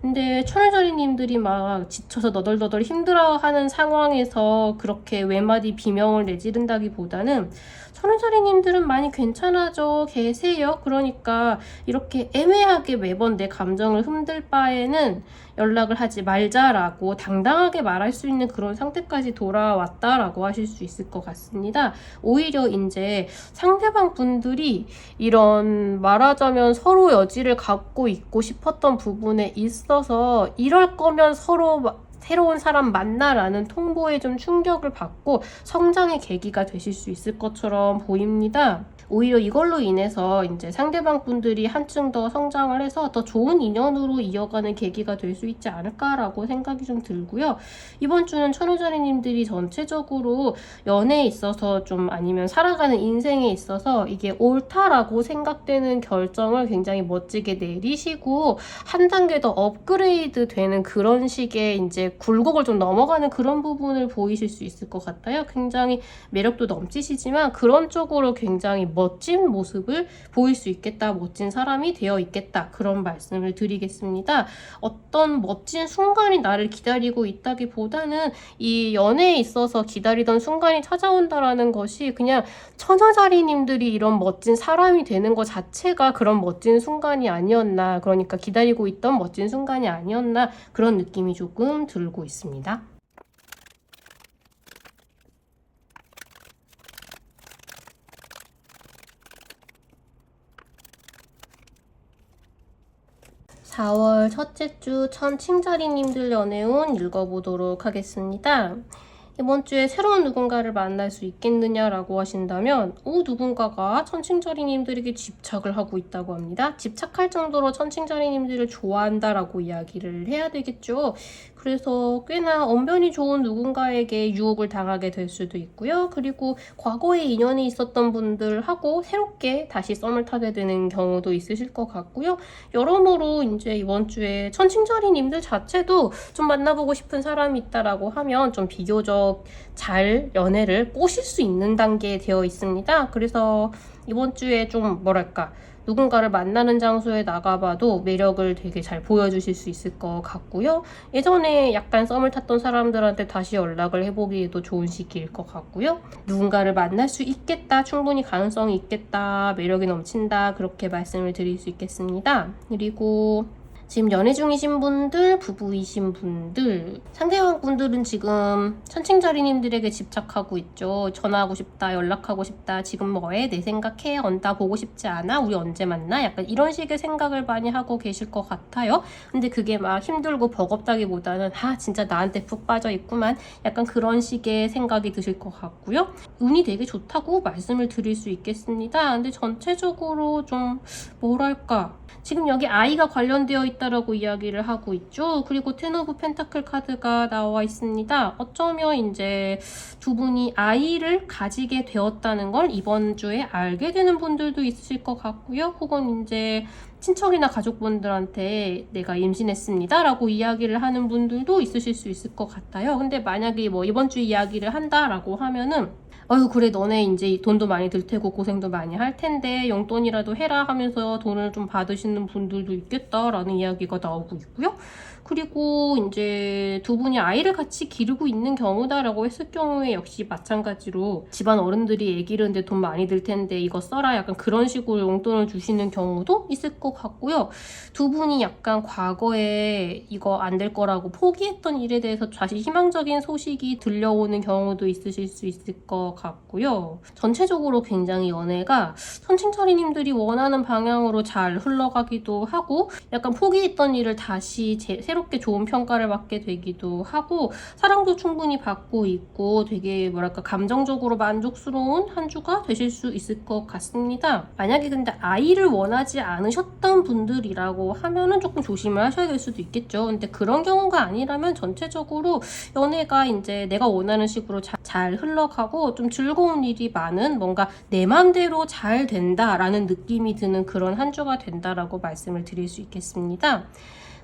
근데 천을자리님들이 막 지쳐서 너덜너덜 힘들어하는 상황에서 그렇게 외마디 비명을 내지른다기보다는 천을자리님들은 많이 괜찮아져 계세요. 그러니까 이렇게 애매하게 매번 내 감정을 흔들 바에는 연락을 하지 말자라고 당당하게 말할 수 있는 그런 상태까지 돌아왔다라고 하실 수 있을 것 같습니다. 오히려 이제 상대방 분들이 이런 말하자면 서로 여지를 갖고 있고 싶었던 부분에 있어서 이럴 거면 서로 새로운 사람 만나라는 통보에 좀 충격을 받고 성장의 계기가 되실 수 있을 것처럼 보입니다. 오히려 이걸로 인해서 이제 상대방 분들이 한층 더 성장을 해서 더 좋은 인연으로 이어가는 계기가 될 수 있지 않을까라고 생각이 좀 들고요. 이번 주는 천을자리님들이 전체적으로 연애에 있어서 좀 아니면 살아가는 인생에 있어서 이게 옳다라고 생각되는 결정을 굉장히 멋지게 내리시고 한 단계 더 업그레이드 되는 그런 식의 이제 굴곡을 좀 넘어가는 그런 부분을 보이실 수 있을 것 같아요. 굉장히 매력도 넘치시지만 그런 쪽으로 굉장히 멋진 모습을 보일 수 있겠다. 멋진 사람이 되어 있겠다. 그런 말씀을 드리겠습니다. 어떤 멋진 순간이 나를 기다리고 있다기보다는 이 연애에 있어서 기다리던 순간이 찾아온다라는 것이 그냥 천여자리님들이 이런 멋진 사람이 되는 것 자체가 그런 멋진 순간이 아니었나. 그러니까 기다리고 있던 멋진 순간이 아니었나. 그런 느낌이 조금 들고 있습니다. 4월 첫째 주 천칭자리님들 연애운 읽어보도록 하겠습니다. 이번 주에 새로운 누군가를 만날 수 있겠느냐라고 하신다면 누군가가 천칭자리님들에게 집착을 하고 있다고 합니다. 집착할 정도로 천칭자리님들을 좋아한다라고 이야기를 해야 되겠죠. 그래서 꽤나 언변이 좋은 누군가에게 유혹을 당하게 될 수도 있고요. 그리고 과거에 인연이 있었던 분들하고 새롭게 다시 썸을 타게 되는 경우도 있으실 것 같고요. 여러모로 이제 이번 주에 천칭자리님들 자체도 좀 만나보고 싶은 사람이 있다라고 하면 좀 비교적 잘 연애를 꼬실 수 있는 단계에 되어 있습니다. 그래서 이번 주에 좀 뭐랄까 누군가를 만나는 장소에 나가봐도 매력을 되게 잘 보여주실 수 있을 것 같고요. 예전에 약간 썸을 탔던 사람들한테 다시 연락을 해보기에도 좋은 시기일 것 같고요. 누군가를 만날 수 있겠다, 충분히 가능성이 있겠다, 매력이 넘친다, 그렇게 말씀을 드릴 수 있겠습니다. 그리고 지금 연애 중이신 분들, 부부이신 분들, 상대방 분들은 지금 천칭자리님들에게 집착하고 있죠. 전화하고 싶다, 연락하고 싶다, 지금 뭐해? 내 생각해? 나 보고 싶지 않아? 우리 언제 만나? 약간 이런 식의 생각을 많이 하고 계실 것 같아요. 근데 그게 막 힘들고 버겁다기보다는 진짜 나한테 푹 빠져 있구만. 약간 그런 식의 생각이 드실 것 같고요. 운이 되게 좋다고 말씀을 드릴 수 있겠습니다. 근데 전체적으로 좀 뭐랄까 지금 여기 아이가 관련되어 있다라고 이야기를 하고 있죠. 그리고 텐 오브 펜타클 카드가 나와 있습니다. 어쩌면 이제 두 분이 아이를 가지게 되었다는 걸 이번 주에 알게 되는 분들도 있으실 것 같고요. 혹은 이제 친척이나 가족분들한테 내가 임신했습니다 라고 이야기를 하는 분들도 있으실 수 있을 것 같아요. 근데 만약에 뭐 이번 주 이야기를 한다라고 하면은 그래 너네 이제 돈도 많이 들 테고 고생도 많이 할 텐데 용돈이라도 해라 하면서 돈을 좀 받으시는 분들도 있겠다라는 이야기가 나오고 있고요. 그리고 이제 두 분이 아이를 같이 기르고 있는 경우다라고 했을 경우에 역시 마찬가지로 집안 어른들이 애 기르는데 돈 많이 들 텐데 이거 써라 약간 그런 식으로 용돈을 주시는 경우도 있을 것 같고요. 두 분이 약간 과거에 이거 안 될 거라고 포기했던 일에 대해서 다시 희망적인 소식이 들려오는 경우도 있으실 수 있을 것 같고요. 전체적으로 굉장히 연애가 천칭자리님들이 원하는 방향으로 잘 흘러가기도 하고 약간 포기했던 일을 다시 새롭게 좋은 평가를 받게 되기도 하고 사랑도 충분히 받고 있고 되게 뭐랄까 감정적으로 만족스러운 한 주가 되실 수 있을 것 같습니다. 만약에 근데 아이를 원하지 않으셨던 분들이라고 하면은 조금 조심을 하셔야 될 수도 있겠죠. 근데 그런 경우가 아니라면 전체적으로 연애가 이제 내가 원하는 식으로 잘 흘러가고 좀 즐거운 일이 많은 뭔가 내 맘대로 잘 된다라는 느낌이 드는 그런 한 주가 된다라고 말씀을 드릴 수 있겠습니다.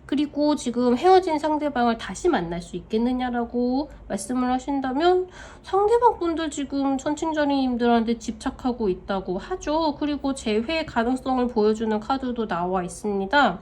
그리고 지금 헤어진 상대방을 다시 만날 수 있겠느냐라고 말씀을 하신다면 상대방 분들 지금 천칭자리님들한테 집착하고 있다고 하죠. 그리고 재회 가능성을 보여주는 카드도 나와 있습니다.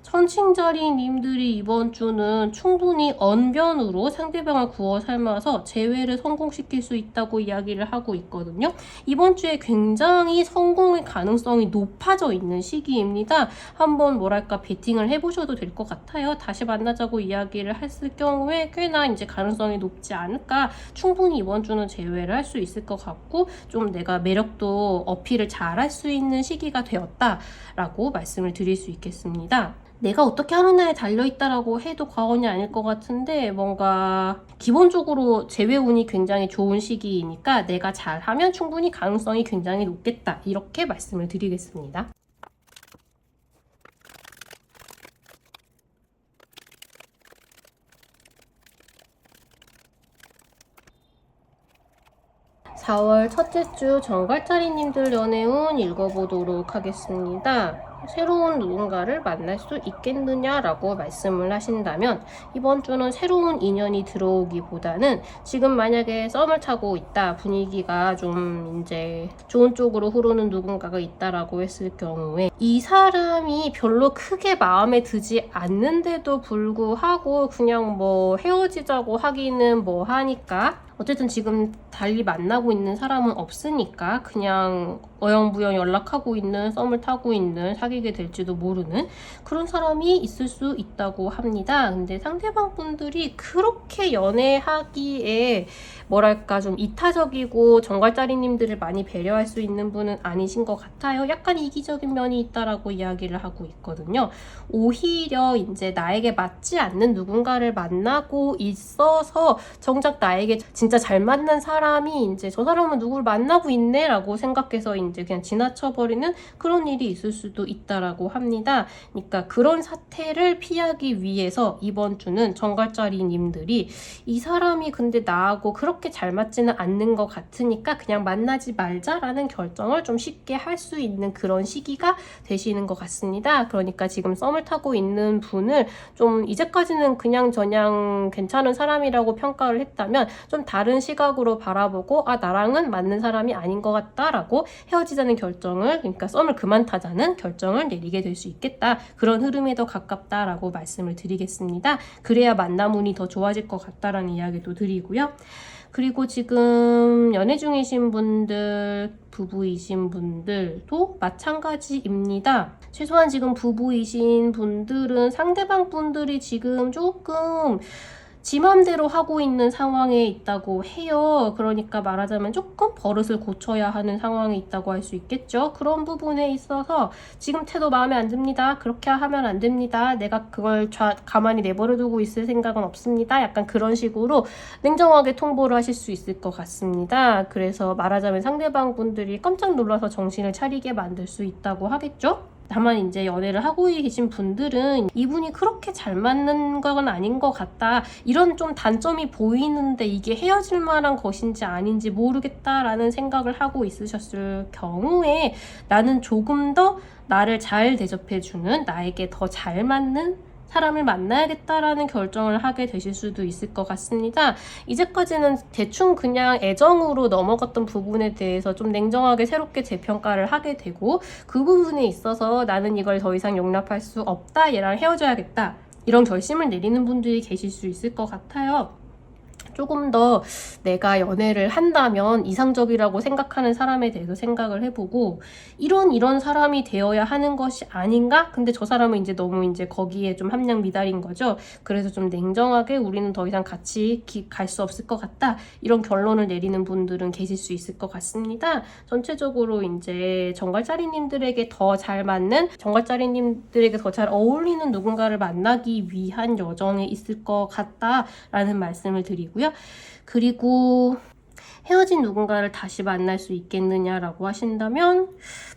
천칭자리님들이 이번 주는 충분히 언변으로 상대방을 구워 삶아서 재회를 성공시킬 수 있다고 이야기를 하고 있거든요. 이번 주에 굉장히 성공의 가능성이 높아져 있는 시기입니다. 한번 뭐랄까 베팅을 해보셔도 될 것 같아요. 다시 만나자고 이야기를 했을 경우에 꽤나 이제 가능성이 높지 않을까. 충분히 이번 주는 재회를 할 수 있을 것 같고 좀 내가 매력도 어필을 잘할 수 있는 시기가 되었다라고 말씀을 드릴 수 있겠습니다. 내가 어떻게 하느냐에 달려있다라고 해도 과언이 아닐 것 같은데 뭔가 기본적으로 재회운이 굉장히 좋은 시기이니까 내가 잘하면 충분히 가능성이 굉장히 높겠다 이렇게 말씀을 드리겠습니다. (4월) 첫째 주 정갈자리님들 연애운 읽어보도록 하겠습니다. 새로운 누군가를 만날 수 있겠느냐라고 말씀을 하신다면 이번 주는 새로운 인연이 들어오기보다는 지금 만약에 썸을 타고 있다 분위기가 좀 이제 좋은 쪽으로 흐르는 누군가가 있다라고 했을 경우에 이 사람이 별로 크게 마음에 드지 않는데도 불구하고 그냥 뭐 헤어지자고 하기는 뭐 하니까 어쨌든 지금 달리 만나고 있는 사람은 없으니까 그냥 어영부영 연락하고 있는, 썸을 타고 있는, 사귀게 될지도 모르는 그런 사람이 있을 수 있다고 합니다. 근데 상대방 분들이 그렇게 연애하기에 뭐랄까 좀 이타적이고 정갈짜리님들을 많이 배려할 수 있는 분은 아니신 것 같아요. 약간 이기적인 면이 있다라고 이야기를 하고 있거든요. 오히려 이제 나에게 맞지 않는 누군가를 만나고 있어서 정작 나에게 진짜 잘 맞는 사람이 이제 저 사람은 누구를 만나고 있네 라고 생각해서 이제 그냥 지나쳐버리는 그런 일이 있을 수도 있다라고 합니다. 그러니까 그런 사태를 피하기 위해서 이번 주는 정갈짜리님들이 이 사람이 근데 나하고 그렇게 잘 맞지는 않는 것 같으니까 그냥 만나지 말자라는 결정을 좀 쉽게 할 수 있는 그런 시기가 되시는 것 같습니다. 그러니까 지금 썸을 타고 있는 분을 좀 이제까지는 그냥 저냥 괜찮은 사람이라고 평가를 했다면 좀 다른 시각으로 바라보고 아 나랑은 맞는 사람이 아닌 것 같다라고 헤어지자는 결정을, 그러니까 썸을 그만 타자는 결정을 내리게 될 수 있겠다. 그런 흐름에 더 가깝다라고 말씀을 드리겠습니다. 그래야 만남운이 더 좋아질 것 같다라는 이야기도 드리고요. 그리고 지금 연애 중이신 분들, 부부이신 분들도 마찬가지입니다. 최소한 지금 부부이신 분들은 상대방 분들이 지금 조금 지 맘대로 하고 있는 상황에 있다고 해요. 그러니까 말하자면 조금 버릇을 고쳐야 하는 상황에 있다고 할 수 있겠죠. 그런 부분에 있어서 지금 태도 마음에 안 듭니다. 그렇게 하면 안 됩니다. 내가 그걸 가만히 내버려 두고 있을 생각은 없습니다. 약간 그런 식으로 냉정하게 통보를 하실 수 있을 것 같습니다. 그래서 말하자면 상대방 분들이 깜짝 놀라서 정신을 차리게 만들 수 있다고 하겠죠. 다만 이제 연애를 하고 계신 분들은 이분이 그렇게 잘 맞는 건 아닌 것 같다, 이런 좀 단점이 보이는데 이게 헤어질 만한 것인지 아닌지 모르겠다라는 생각을 하고 있으셨을 경우에 나는 조금 더 나를 잘 대접해주는, 나에게 더 잘 맞는 사람을 만나야겠다라는 결정을 하게 되실 수도 있을 것 같습니다. 이제까지는 대충 그냥 애정으로 넘어갔던 부분에 대해서 좀 냉정하게 새롭게 재평가를 하게 되고 그 부분에 있어서 나는 이걸 더 이상 용납할 수 없다, 얘랑 헤어져야겠다, 이런 결심을 내리는 분들이 계실 수 있을 것 같아요. 조금 더 내가 연애를 한다면 이상적이라고 생각하는 사람에 대해서 생각을 해보고 이런 사람이 되어야 하는 것이 아닌가? 근데 저 사람은 이제 너무 이제 거기에 좀 함량 미달인 거죠. 그래서 좀 냉정하게 우리는 더 이상 같이 갈 수 없을 것 같다, 이런 결론을 내리는 분들은 계실 수 있을 것 같습니다. 전체적으로 이제 정갈짜리님들에게 더 잘 맞는, 정갈짜리님들에게 더 잘 어울리는 누군가를 만나기 위한 여정에 있을 것 같다라는 말씀을 드리고요. 그리고 헤어진 누군가를 다시 만날 수 있겠느냐라고 하신다면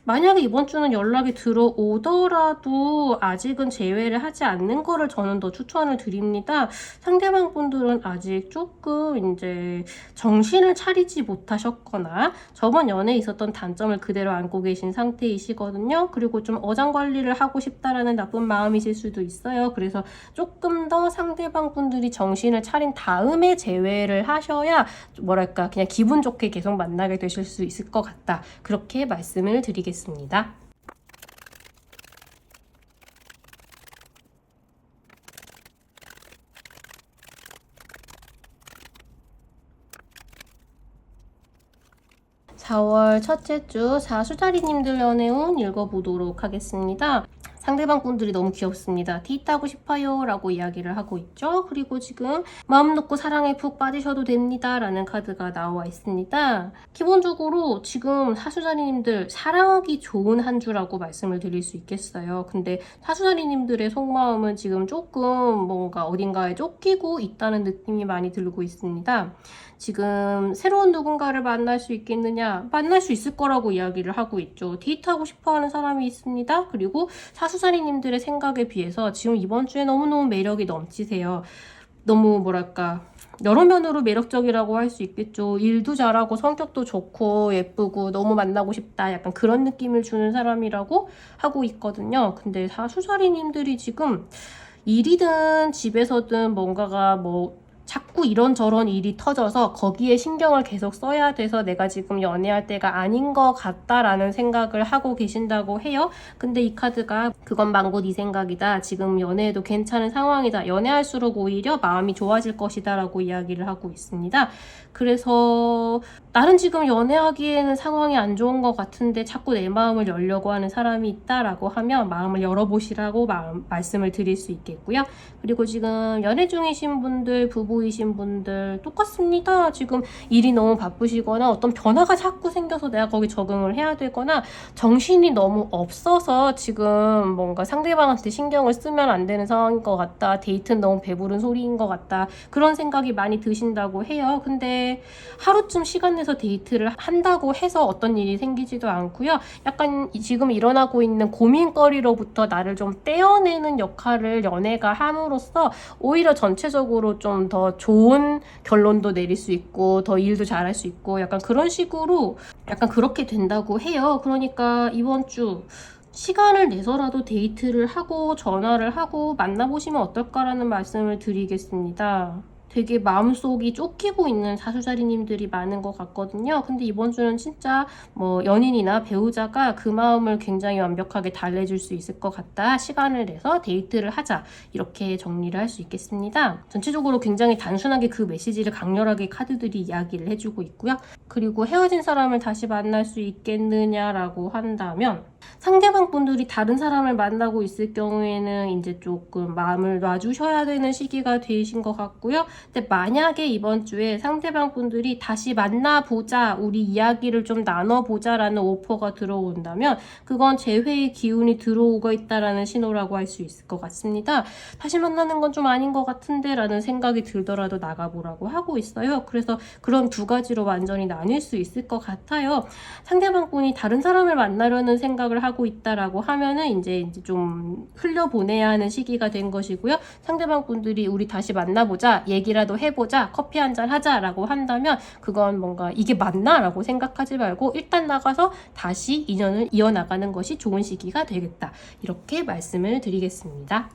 만약에 이번 주는 연락이 들어오더라도 아직은 재회를 하지 않는 거를 저는 더 추천을 드립니다. 상대방 분들은 아직 조금 이제 정신을 차리지 못하셨거나 저번 연애에 있었던 단점을 그대로 안고 계신 상태이시거든요. 그리고 좀 어장관리를 하고 싶다라는 나쁜 마음이실 수도 있어요. 그래서 조금 더 상대방 분들이 정신을 차린 다음에 재회를 하셔야 뭐랄까 그냥 기분 좋게 계속 만나게 되실 수 있을 것 같다, 그렇게 말씀을 드리겠습니다. 4월 첫째 주 사수자리님들 연애운 읽어보도록 하겠습니다. 상대방 분들이 너무 귀엽습니다. 데이트하고 싶어요 라고 이야기를 하고 있죠. 그리고 지금 마음 놓고 사랑에 푹 빠지셔도 됩니다 라는 카드가 나와 있습니다. 기본적으로 지금 사수자리님들 사랑하기 좋은 한 주라고 말씀을 드릴 수 있겠어요. 근데 사수자리님들의 속마음은 지금 조금 뭔가 어딘가에 쫓기고 있다는 느낌이 많이 들고 있습니다. 지금 새로운 누군가를 만날 수 있겠느냐? 만날 수 있을 거라고 이야기를 하고 있죠. 데이트하고 싶어하는 사람이 있습니다. 그리고 사수자리님들의 생각에 비해서 지금 이번 주에 너무너무 매력이 넘치세요. 너무 뭐랄까 여러 면으로 매력적이라고 할 수 있겠죠. 일도 잘하고 성격도 좋고 예쁘고 너무 만나고 싶다, 약간 그런 느낌을 주는 사람이라고 하고 있거든요. 근데 사수자리님들이 지금 일이든 집에서든 뭔가가 자꾸 이런저런 일이 터져서 거기에 신경을 계속 써야 돼서 내가 지금 연애할 때가 아닌 것 같다라는 생각을 하고 계신다고 해요. 근데 이 카드가 그건 망고 네 생각이다. 지금 연애해도 괜찮은 상황이다. 연애할수록 오히려 마음이 좋아질 것이다 라고 이야기를 하고 있습니다. 그래서 나는 지금 연애하기에는 상황이 안 좋은 것 같은데 자꾸 내 마음을 열려고 하는 사람이 있다라고 하면 마음을 열어보시라고 말씀을 드릴 수 있겠고요. 그리고 지금 연애 중이신 분들, 부부이신 분들 똑같습니다. 지금 일이 너무 바쁘시거나 어떤 변화가 자꾸 생겨서 내가 거기 적응을 해야 되거나 정신이 너무 없어서 지금 뭔가 상대방한테 신경을 쓰면 안 되는 상황인 것 같다. 데이트는 너무 배부른 소리인 것 같다. 그런 생각이 많이 드신다고 해요. 근데 하루쯤 시간 내서 데이트를 한다고 해서 어떤 일이 생기지도 않고요. 약간 지금 일어나고 있는 고민거리로부터 나를 좀 떼어내는 역할을 연애가 함으로써 오히려 전체적으로 좀 더 좋은 결론도 내릴 수 있고 더 일도 잘할 수 있고 약간 그런 식으로 약간 그렇게 된다고 해요. 그러니까 이번 주 시간을 내서라도 데이트를 하고 전화를 하고 만나보시면 어떨까라는 말씀을 드리겠습니다. 되게 마음속이 쫓기고 있는 사수자리님들이 많은 것 같거든요. 근데 이번 주는 진짜 뭐 연인이나 배우자가 그 마음을 굉장히 완벽하게 달래줄 수 있을 것 같다. 시간을 내서 데이트를 하자. 이렇게 정리를 할 수 있겠습니다. 전체적으로 굉장히 단순하게 그 메시지를 강렬하게 카드들이 이야기를 해주고 있고요. 그리고 헤어진 사람을 다시 만날 수 있겠느냐라고 한다면 상대방 분들이 다른 사람을 만나고 있을 경우에는 이제 조금 마음을 놔주셔야 되는 시기가 되신 것 같고요. 근데 만약에 이번 주에 상대방 분들이 다시 만나보자, 우리 이야기를 좀 나눠보자 라는 오퍼가 들어온다면 그건 재회의 기운이 들어오고 있다라는 신호라고 할 수 있을 것 같습니다. 다시 만나는 건 좀 아닌 것 같은데 라는 생각이 들더라도 나가보라고 하고 있어요. 그래서 그런 두 가지로 완전히 나뉠 수 있을 것 같아요. 상대방 분이 다른 사람을 만나려는 생각을 하고 있다라고 하면은 이제 좀 흘려보내야 하는 시기가 된 것이고요. 상대방 분들이 우리 다시 만나보자, 얘기라도 해보자, 커피 한잔 하자라고 한다면 그건 뭔가 이게 맞나? 라고 생각하지 말고 일단 나가서 다시 인연을 이어나가는 것이 좋은 시기가 되겠다. 이렇게 말씀을 드리겠습니다.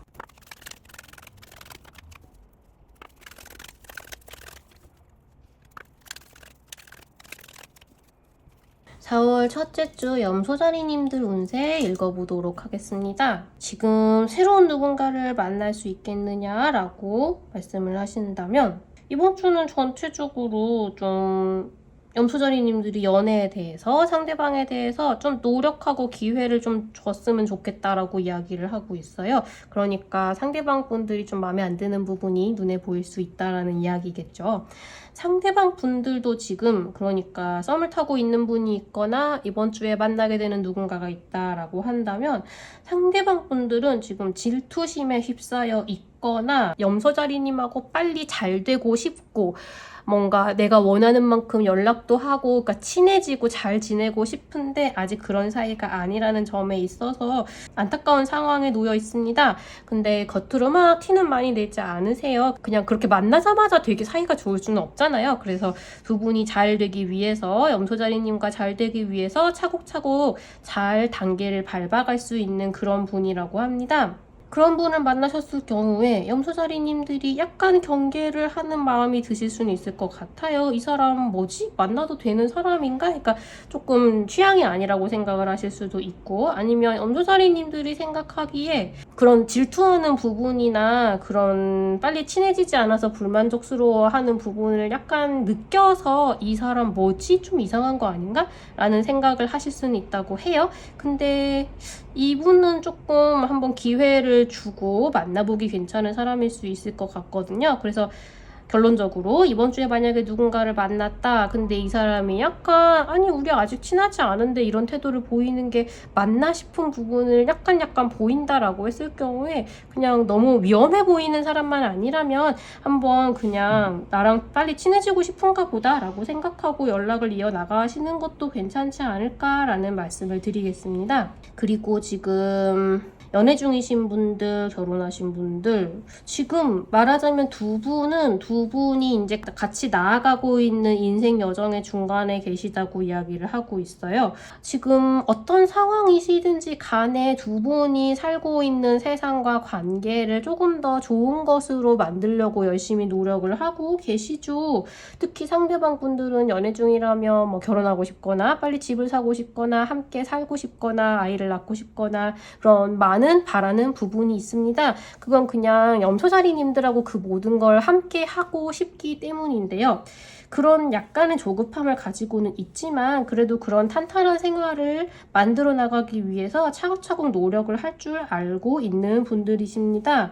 4월 첫째 주 염소자리님들 운세 읽어보도록 하겠습니다. 지금 새로운 누군가를 만날 수 있겠느냐라고 말씀을 하신다면 이번 주는 전체적으로 좀 염소자리님들이 연애에 대해서 상대방에 대해서 좀 노력하고 기회를 좀 줬으면 좋겠다라고 이야기를 하고 있어요. 그러니까 상대방 분들이 좀 마음에 안 드는 부분이 눈에 보일 수 있다라는 이야기겠죠. 상대방 분들도 지금 그러니까 썸을 타고 있는 분이 있거나 이번 주에 만나게 되는 누군가가 있다라고 한다면 상대방 분들은 지금 질투심에 휩싸여 있거나 염소자리님하고 빨리 잘 되고 싶고 뭔가 내가 원하는 만큼 연락도 하고 그러니까 친해지고 잘 지내고 싶은데 아직 그런 사이가 아니라는 점에 있어서 안타까운 상황에 놓여 있습니다. 근데 겉으로 막 티는 많이 내지 않으세요. 그냥 그렇게 만나자마자 되게 사이가 좋을 수는 없잖아요. 그래서 두 분이 잘 되기 위해서 염소자리님과 잘 되기 위해서 차곡차곡 잘 단계를 밟아갈 수 있는 그런 분이라고 합니다. 그런 분을 만나셨을 경우에 염소자리님들이 약간 경계를 하는 마음이 드실 수는 있을 것 같아요. 이 사람 뭐지? 만나도 되는 사람인가? 그러니까 조금 취향이 아니라고 생각을 하실 수도 있고 아니면 염소자리님들이 생각하기에 그런 질투하는 부분이나 그런 빨리 친해지지 않아서 불만족스러워하는 부분을 약간 느껴서 이 사람 뭐지? 좀 이상한 거 아닌가? 라는 생각을 하실 수는 있다고 해요. 근데 이분은 조금 한번 기회를 주고 만나보기 괜찮은 사람일 수 있을 것 같거든요. 그래서 결론적으로 이번 주에 만약에 누군가를 만났다. 근데 이 사람이 약간 아니 우리 아직 친하지 않은데 이런 태도를 보이는 게 맞나 싶은 부분을 약간 보인다라고 했을 경우에 그냥 너무 위험해 보이는 사람만 아니라면 한번 그냥 나랑 빨리 친해지고 싶은가 보다 라고 생각하고 연락을 이어나가시는 것도 괜찮지 않을까라는 말씀을 드리겠습니다. 그리고 지금 연애 중이신 분들, 결혼하신 분들, 지금 말하자면 두 분이 이제 같이 나아가고 있는 인생 여정의 중간에 계시다고 이야기를 하고 있어요. 지금 어떤 상황이시든지 간에 두 분이 살고 있는 세상과 관계를 조금 더 좋은 것으로 만들려고 열심히 노력을 하고 계시죠. 특히 상대방 분들은 연애 중이라면 뭐 결혼하고 싶거나 빨리 집을 사고 싶거나 함께 살고 싶거나 아이를 낳고 싶거나 그런 많은 바라는 부분이 있습니다. 그건 그냥 염소자리님들하고 그 모든 걸 함께 하고 싶기 때문인데요. 그런 약간의 조급함을 가지고는 있지만 그래도 그런 탄탄한 생활을 만들어 나가기 위해서 차곡차곡 노력을 할 줄 알고 있는 분들이십니다.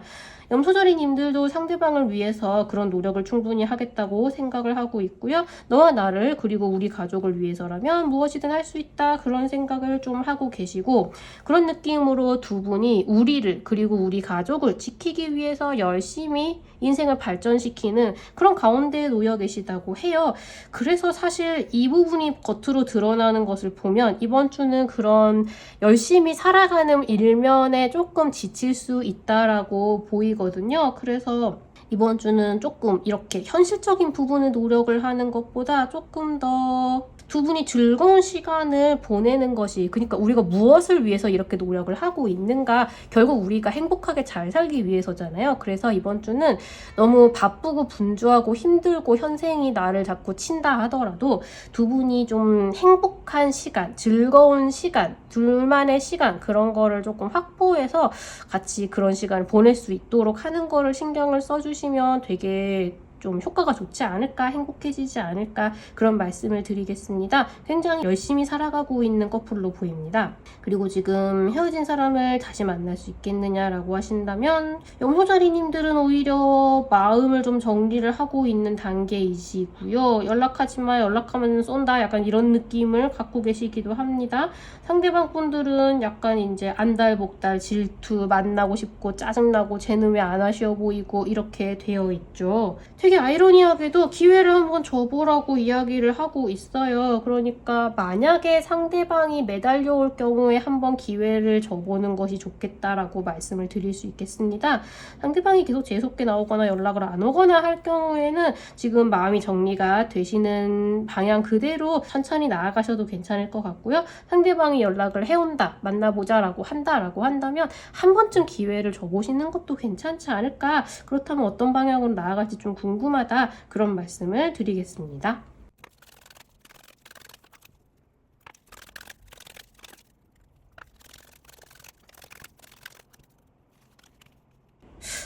염소자리님들도 상대방을 위해서 그런 노력을 충분히 하겠다고 생각을 하고 있고요. 너와 나를 그리고 우리 가족을 위해서라면 무엇이든 할 수 있다 그런 생각을 좀 하고 계시고 그런 느낌으로 두 분이 우리를 그리고 우리 가족을 지키기 위해서 열심히 인생을 발전시키는 그런 가운데에 놓여 계시다고 해요. 그래서 사실 이 부분이 겉으로 드러나는 것을 보면 이번 주는 그런 열심히 살아가는 일면에 조금 지칠 수 있다라고 보이거든요. 그래서 이번 주는 조금 이렇게 현실적인 부분에 노력을 하는 것보다 조금 더 두 분이 즐거운 시간을 보내는 것이 그러니까 우리가 무엇을 위해서 이렇게 노력을 하고 있는가 결국 우리가 행복하게 잘 살기 위해서잖아요. 그래서 이번 주는 너무 바쁘고 분주하고 힘들고 현생이 나를 자꾸 친다 하더라도 두 분이 좀 행복한 시간, 즐거운 시간, 둘만의 시간 그런 거를 조금 확보해서 같이 그런 시간을 보낼 수 있도록 하는 거를 신경을 써주시면 되게 좀 효과가 좋지 않을까, 행복해지지 않을까 그런 말씀을 드리겠습니다. 굉장히 열심히 살아가고 있는 커플로 보입니다. 그리고 지금 헤어진 사람을 다시 만날 수 있겠느냐라고 하신다면 염소자리님들은 오히려 마음을 좀 정리를 하고 있는 단계이시고요. 연락하지 마, 연락하면 쏜다 약간 이런 느낌을 갖고 계시기도 합니다. 상대방 분들은 약간 이제 안달복달, 질투, 만나고 싶고 짜증나고 쟤는 왜 안 하셔 보이고 이렇게 되어 있죠. 되게 아이러니하게도 기회를 한번 줘보라고 이야기를 하고 있어요. 그러니까 만약에 상대방이 매달려 올 경우에 한번 기회를 줘보는 것이 좋겠다라고 말씀을 드릴 수 있겠습니다. 상대방이 계속 재수없게 나오거나 연락을 안 오거나 할 경우에는 지금 마음이 정리가 되시는 방향 그대로 천천히 나아가셔도 괜찮을 것 같고요. 상대방이 연락을 해온다, 만나보자라고 한다면 한 번쯤 기회를 줘보시는 것도 괜찮지 않을까. 그렇다면 어떤 방향으로 나아갈지 좀 궁금하다 그런 말씀을 드리겠습니다.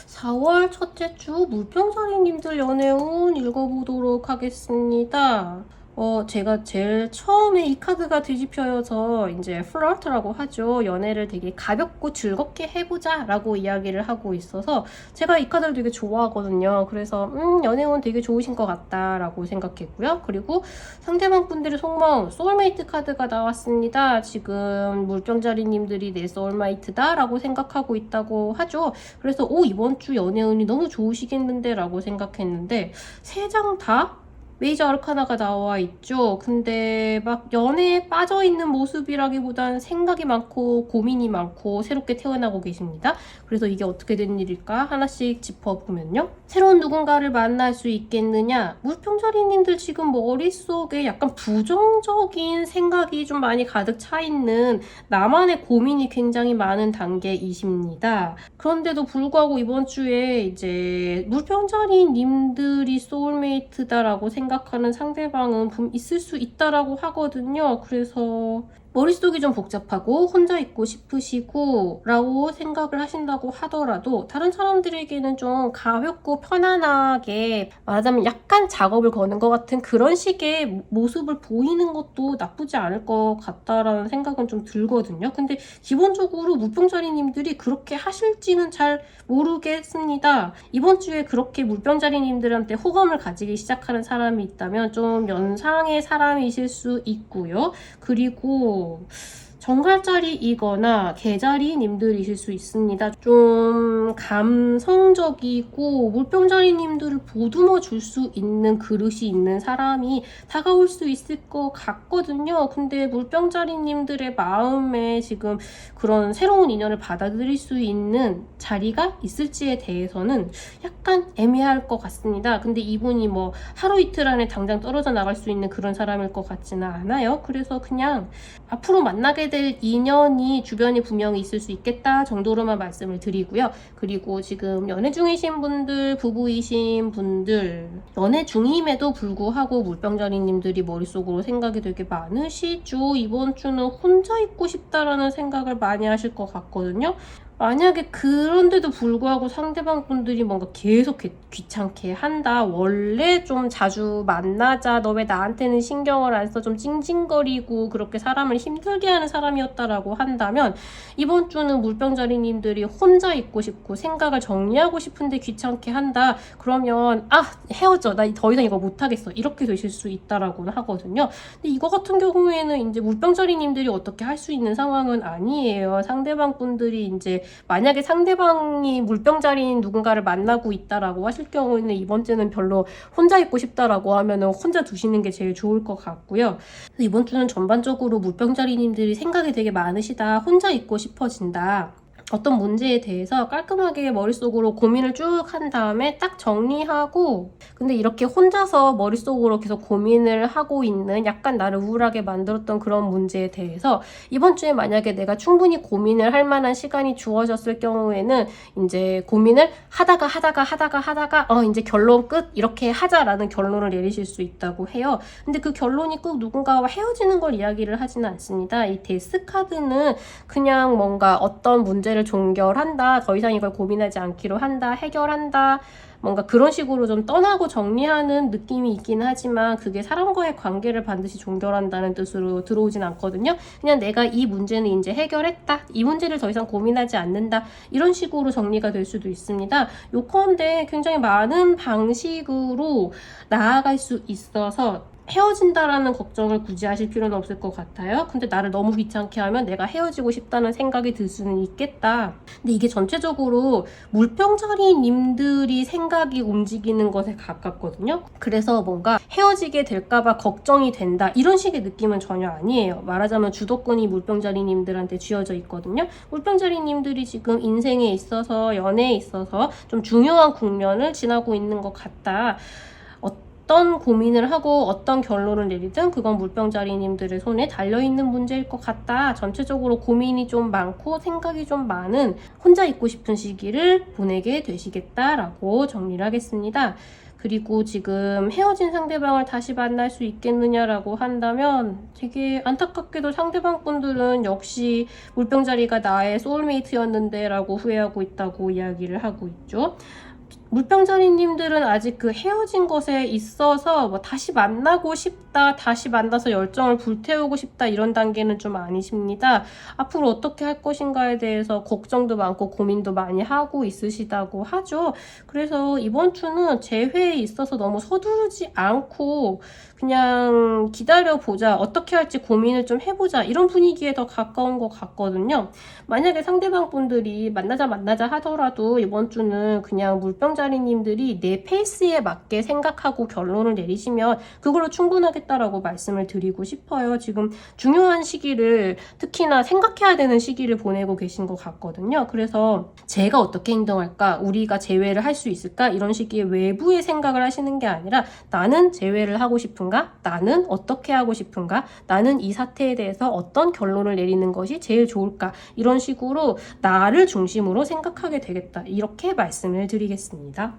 (4월) 첫째 주 물병자리님들 연애운 읽어보도록 하겠습니다. 제가 제일 처음에 이 카드가 뒤집혀져서 이제 플러트라고 하죠. 연애를 되게 가볍고 즐겁게 해보자 라고 이야기를 하고 있어서 제가 이 카드를 되게 좋아하거든요. 그래서 연애운 되게 좋으신 것 같다 라고 생각했고요. 그리고 상대방 분들의 속마음 소울메이트 카드가 나왔습니다. 지금 물병자리님들이 내 소울메이트다 라고 생각하고 있다고 하죠. 그래서 이번 주 연애운이 너무 좋으시겠는데 라고 생각했는데 3장 다 메이저 아르카나가 나와 있죠. 근데 막 연애에 빠져있는 모습이라기보단 생각이 많고 고민이 많고 새롭게 태어나고 계십니다. 그래서 이게 어떻게 된 일일까 하나씩 짚어보면요. 새로운 누군가를 만날 수 있겠느냐. 물병자리님들 지금 머릿속에 약간 부정적인 생각이 좀 많이 가득 차 있는 나만의 고민이 굉장히 많은 단계이십니다. 그런데도 불구하고 이번 주에 이제 물병자리님들이 소울메이트다라고 생각하는 상대방은 있을 수 있다라고 하거든요. 그래서 머릿속이 좀 복잡하고 혼자 있고 싶으시고 라고 생각을 하신다고 하더라도 다른 사람들에게는 좀 가볍고 편안하게 말하자면 약간 작업을 거는 것 같은 그런 식의 모습을 보이는 것도 나쁘지 않을 것 같다라는 생각은 좀 들거든요. 근데 기본적으로 물병자리님들이 그렇게 하실지는 잘 모르겠습니다. 이번 주에 그렇게 물병자리님들한테 호감을 가지기 시작하는 사람이 있다면 좀 연상의 사람이실 수 있고요. 그리고 정갈자리이거나 개자리님들이실 수 있습니다. 좀 감성적이고 물병자리님들을 보듬어 줄 수 있는 그릇이 있는 사람이 다가올 수 있을 것 같거든요. 근데 물병자리님들의 마음에 지금 그런 새로운 인연을 받아들일 수 있는 자리가 있을지에 대해서는 약간 애매할 것 같습니다. 근데 이분이 뭐 하루 이틀 안에 당장 떨어져 나갈 수 있는 그런 사람일 것 같지는 않아요. 그래서 그냥 앞으로 만나게 될 인연이 주변에 분명히 있을 수 있겠다 정도로만 말씀을 드리고요. 그리고 지금 연애 중이신 분들, 부부이신 분들, 연애 중임에도 불구하고 물병자리님들이 머릿속으로 생각이 되게 많으시죠. 이번 주는 혼자 있고 싶다라는 생각을 많이 하실 것 같거든요. 만약에 그런데도 불구하고 상대방 분들이 뭔가 계속 귀찮게 한다. 원래 좀 자주 만나자. 너 왜 나한테는 신경을 안 써? 좀 찡찡거리고 그렇게 사람을 힘들게 하는 사람이었다라고 한다면 이번 주는 물병자리님들이 혼자 있고 싶고 생각을 정리하고 싶은데 귀찮게 한다. 그러면 헤어져. 나 더 이상 이거 못하겠어. 이렇게 되실 수 있다라고는 하거든요. 근데 이거 같은 경우에는 이제 물병자리님들이 어떻게 할 수 있는 상황은 아니에요. 상대방 분들이 이제 만약에 상대방이 물병자리인 누군가를 만나고 있다라고 하실 경우에는 이번 주는 별로 혼자 있고 싶다라고 하면은 혼자 두시는 게 제일 좋을 것 같고요. 이번 주는 전반적으로 물병자리님들이 생각이 되게 많으시다. 혼자 있고 싶어진다. 어떤 문제에 대해서 깔끔하게 머릿속으로 고민을 쭉 한 다음에 딱 정리하고, 근데 이렇게 혼자서 머릿속으로 계속 고민을 하고 있는 약간 나를 우울하게 만들었던 그런 문제에 대해서 이번 주에 만약에 내가 충분히 고민을 할 만한 시간이 주어졌을 경우에는 이제 고민을 하다가 이제 결론 끝 이렇게 하자라는 결론을 내리실 수 있다고 해요. 근데 그 결론이 꼭 누군가와 헤어지는 걸 이야기를 하지는 않습니다. 이 데스 카드는 그냥 뭔가 어떤 문제를 종결한다, 더 이상 이걸 고민하지 않기로 한다, 해결한다, 뭔가 그런 식으로 좀 떠나고 정리하는 느낌이 있긴 하지만 그게 사람과의 관계를 반드시 종결한다는 뜻으로 들어오진 않거든요. 그냥 내가 이 문제는 이제 해결했다, 이 문제를 더 이상 고민하지 않는다, 이런 식으로 정리가 될 수도 있습니다. 요컨대 굉장히 많은 방식으로 나아갈 수 있어서 헤어진다라는 걱정을 굳이 하실 필요는 없을 것 같아요. 근데 나를 너무 귀찮게 하면 내가 헤어지고 싶다는 생각이 들 수는 있겠다. 근데 이게 전체적으로 물병자리님들이 생각이 움직이는 것에 가깝거든요. 그래서 뭔가 헤어지게 될까봐 걱정이 된다, 이런 식의 느낌은 전혀 아니에요. 말하자면 주도권이 물병자리님들한테 쥐어져 있거든요. 물병자리님들이 지금 인생에 있어서, 연애에 있어서 좀 중요한 국면을 지나고 있는 것 같다. 어떤 고민을 하고 어떤 결론을 내리든 그건 물병자리님들의 손에 달려있는 문제일 것 같다. 전체적으로 고민이 좀 많고 생각이 좀 많은 혼자 있고 싶은 시기를 보내게 되시겠다라고 정리를 하겠습니다. 그리고 지금 헤어진 상대방을 다시 만날 수 있겠느냐라고 한다면 되게 안타깝게도 상대방 분들은 역시 물병자리가 나의 소울메이트였는데 라고 후회하고 있다고 이야기를 하고 있죠. 물병자리님들은 아직 그 헤어진 것에 있어서 뭐 다시 만나고 싶다, 다시 만나서 열정을 불태우고 싶다, 이런 단계는 좀 아니십니다. 앞으로 어떻게 할 것인가에 대해서 걱정도 많고 고민도 많이 하고 있으시다고 하죠. 그래서 이번 주는 재회에 있어서 너무 서두르지 않고 그냥 기다려보자, 어떻게 할지 고민을 좀 해보자, 이런 분위기에 더 가까운 것 같거든요. 만약에 상대방 분들이 만나자 하더라도 이번 주는 그냥 물병자리님들이 내 페이스에 맞게 생각하고 결론을 내리시면 그걸로 충분하겠다라고 말씀을 드리고 싶어요. 지금 중요한 시기를, 특히나 생각해야 되는 시기를 보내고 계신 것 같거든요. 그래서 제가 어떻게 행동할까, 우리가 재회를 할 수 있을까, 이런 시기에 외부의 생각을 하시는 게 아니라 나는 재회를 하고 싶은가, 나는 어떻게 하고 싶은가, 나는 이 사태에 대해서 어떤 결론을 내리는 것이 제일 좋을까, 이런 식으로 나를 중심으로 생각하게 되겠다, 이렇게 말씀을 드리겠습니다.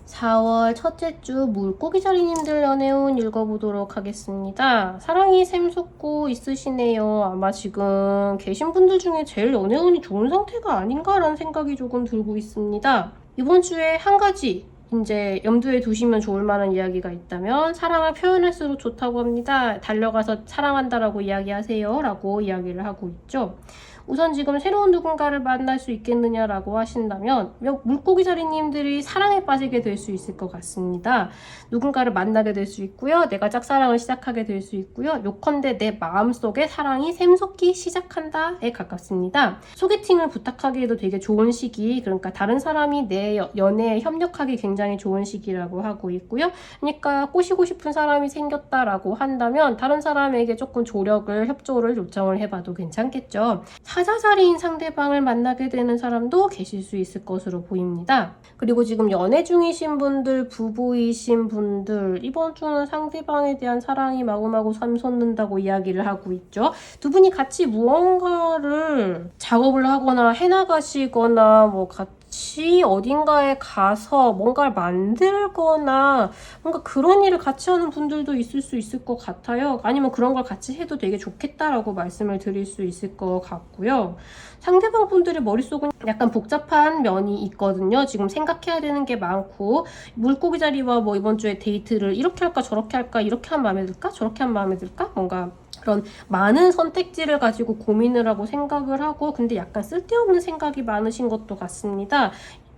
4월 첫째 주 물고기자리님들 연애운 읽어보도록 하겠습니다. 사랑이 샘솟고 있으시네요. 아마 지금 계신 분들 중에 제일 연애운이 좋은 상태가 아닌가라는 생각이 조금 들고 있습니다. 이번 주에 한 가지 이제 염두에 두시면 좋을 만한 이야기가 있다면 사랑을 표현할수록 좋다고 합니다. 달려가서 사랑한다라고 이야기하세요 라고 이야기를 하고 있죠. 우선 지금 새로운 누군가를 만날 수 있겠느냐라고 하신다면 물고기 자리님들이 사랑에 빠지게 될 수 있을 것 같습니다. 누군가를 만나게 될 수 있고요. 내가 짝사랑을 시작하게 될 수 있고요. 요컨대 내 마음속에 사랑이 샘솟기 시작한다에 가깝습니다. 소개팅을 부탁하기에도 되게 좋은 시기, 그러니까 다른 사람이 내 연애에 협력하기 굉장히 좋은 시기라고 하고 있고요. 그러니까 꼬시고 싶은 사람이 생겼다라고 한다면 다른 사람에게 조금 조력을, 협조를 요청을 해봐도 괜찮겠죠. 사자자리인 상대방을 만나게 되는 사람도 계실 수 있을 것으로 보입니다. 그리고 지금 연애 중이신 분들, 부부이신 분들, 이번 주는 상대방에 대한 사랑이 마구마구 샘솟는다고 이야기를 하고 있죠. 두 분이 같이 무언가를 작업을 하거나 해나가시거나 뭐 같이 어딘가에 가서 뭔가를 만들거나 뭔가 그런 일을 같이 하는 분들도 있을 수 있을 것 같아요. 아니면 그런 걸 같이 해도 되게 좋겠다라고 말씀을 드릴 수 있을 것 같고요. 상대방 분들의 머릿속은 약간 복잡한 면이 있거든요. 지금 생각해야 되는 게 많고, 물고기 자리와 뭐 이번 주에 데이트를 이렇게 할까 저렇게 할까, 이렇게 하면 마음에 들까 저렇게 하면 마음에 들까, 뭔가 그런 많은 선택지를 가지고 고민을 하고 생각을 하고, 근데 약간 쓸데없는 생각이 많으신 것도 같습니다.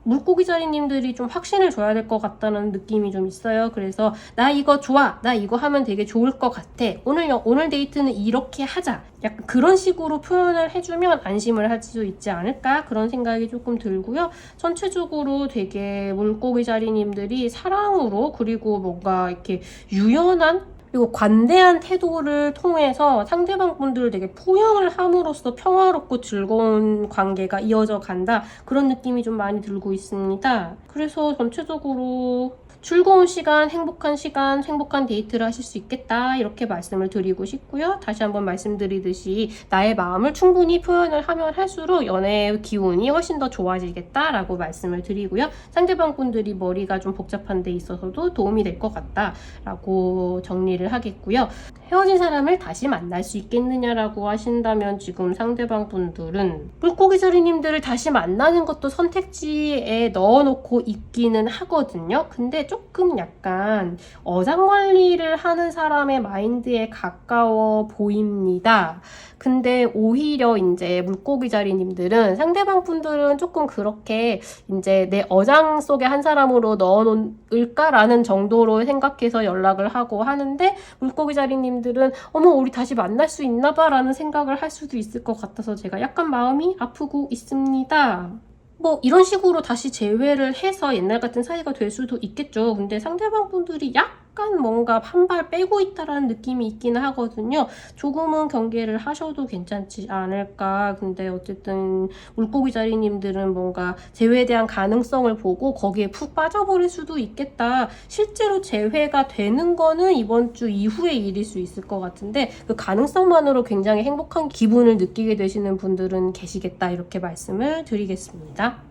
물고기 자리님들이 좀 확신을 줘야 될 것 같다는 느낌이 좀 있어요. 그래서 나 이거 좋아, 나 이거 하면 되게 좋을 것 같아, 오늘 데이트는 이렇게 하자, 약간 그런 식으로 표현을 해주면 안심을 할 수 있지 않을까, 그런 생각이 조금 들고요. 전체적으로 되게 물고기 자리님들이 사랑으로, 그리고 뭔가 이렇게 유연한, 그리고 관대한 태도를 통해서 상대방 분들을 되게 포용을 함으로써 평화롭고 즐거운 관계가 이어져 간다, 그런 느낌이 좀 많이 들고 있습니다. 그래서 전체적으로 즐거운 시간, 행복한 데이트를 하실 수 있겠다, 이렇게 말씀을 드리고 싶고요. 다시 한번 말씀드리듯이 나의 마음을 충분히 표현을 하면 할수록 연애의 기운이 훨씬 더 좋아지겠다라고 말씀을 드리고요. 상대방 분들이 머리가 좀 복잡한 데 있어서도 도움이 될 것 같다라고 정리를 하겠고요. 헤어진 사람을 다시 만날 수 있겠느냐라고 하신다면 지금 상대방 분들은 물고기 자리님들을 다시 만나는 것도 선택지에 넣어놓고 있기는 하거든요. 근데 조금 약간 어장관리를 하는 사람의 마인드에 가까워 보입니다. 근데 오히려 이제 물고기 자리님들은 상대방 분들은 조금 그렇게 이제 내 어장 속에 한 사람으로 넣어놓을까라는 정도로 생각해서 연락을 하고 하는데, 물고기 자리님들은 어머 우리 다시 만날 수 있나봐 라는 생각을 할 수도 있을 것 같아서 제가 약간 마음이 아프고 있습니다. 뭐 이런 식으로 다시 재회를 해서 옛날 같은 사이가 될 수도 있겠죠. 근데 상대방 분들이 약간 뭔가 한 발 빼고 있다라는 느낌이 있기는 하거든요. 조금은 경계를 하셔도 괜찮지 않을까. 근데 어쨌든 물고기 자리님들은 뭔가 재회에 대한 가능성을 보고 거기에 푹 빠져버릴 수도 있겠다. 실제로 재회가 되는 거는 이번 주 이후의 일일 수 있을 것 같은데, 그 가능성만으로 굉장히 행복한 기분을 느끼게 되시는 분들은 계시겠다, 이렇게 말씀을 드리겠습니다.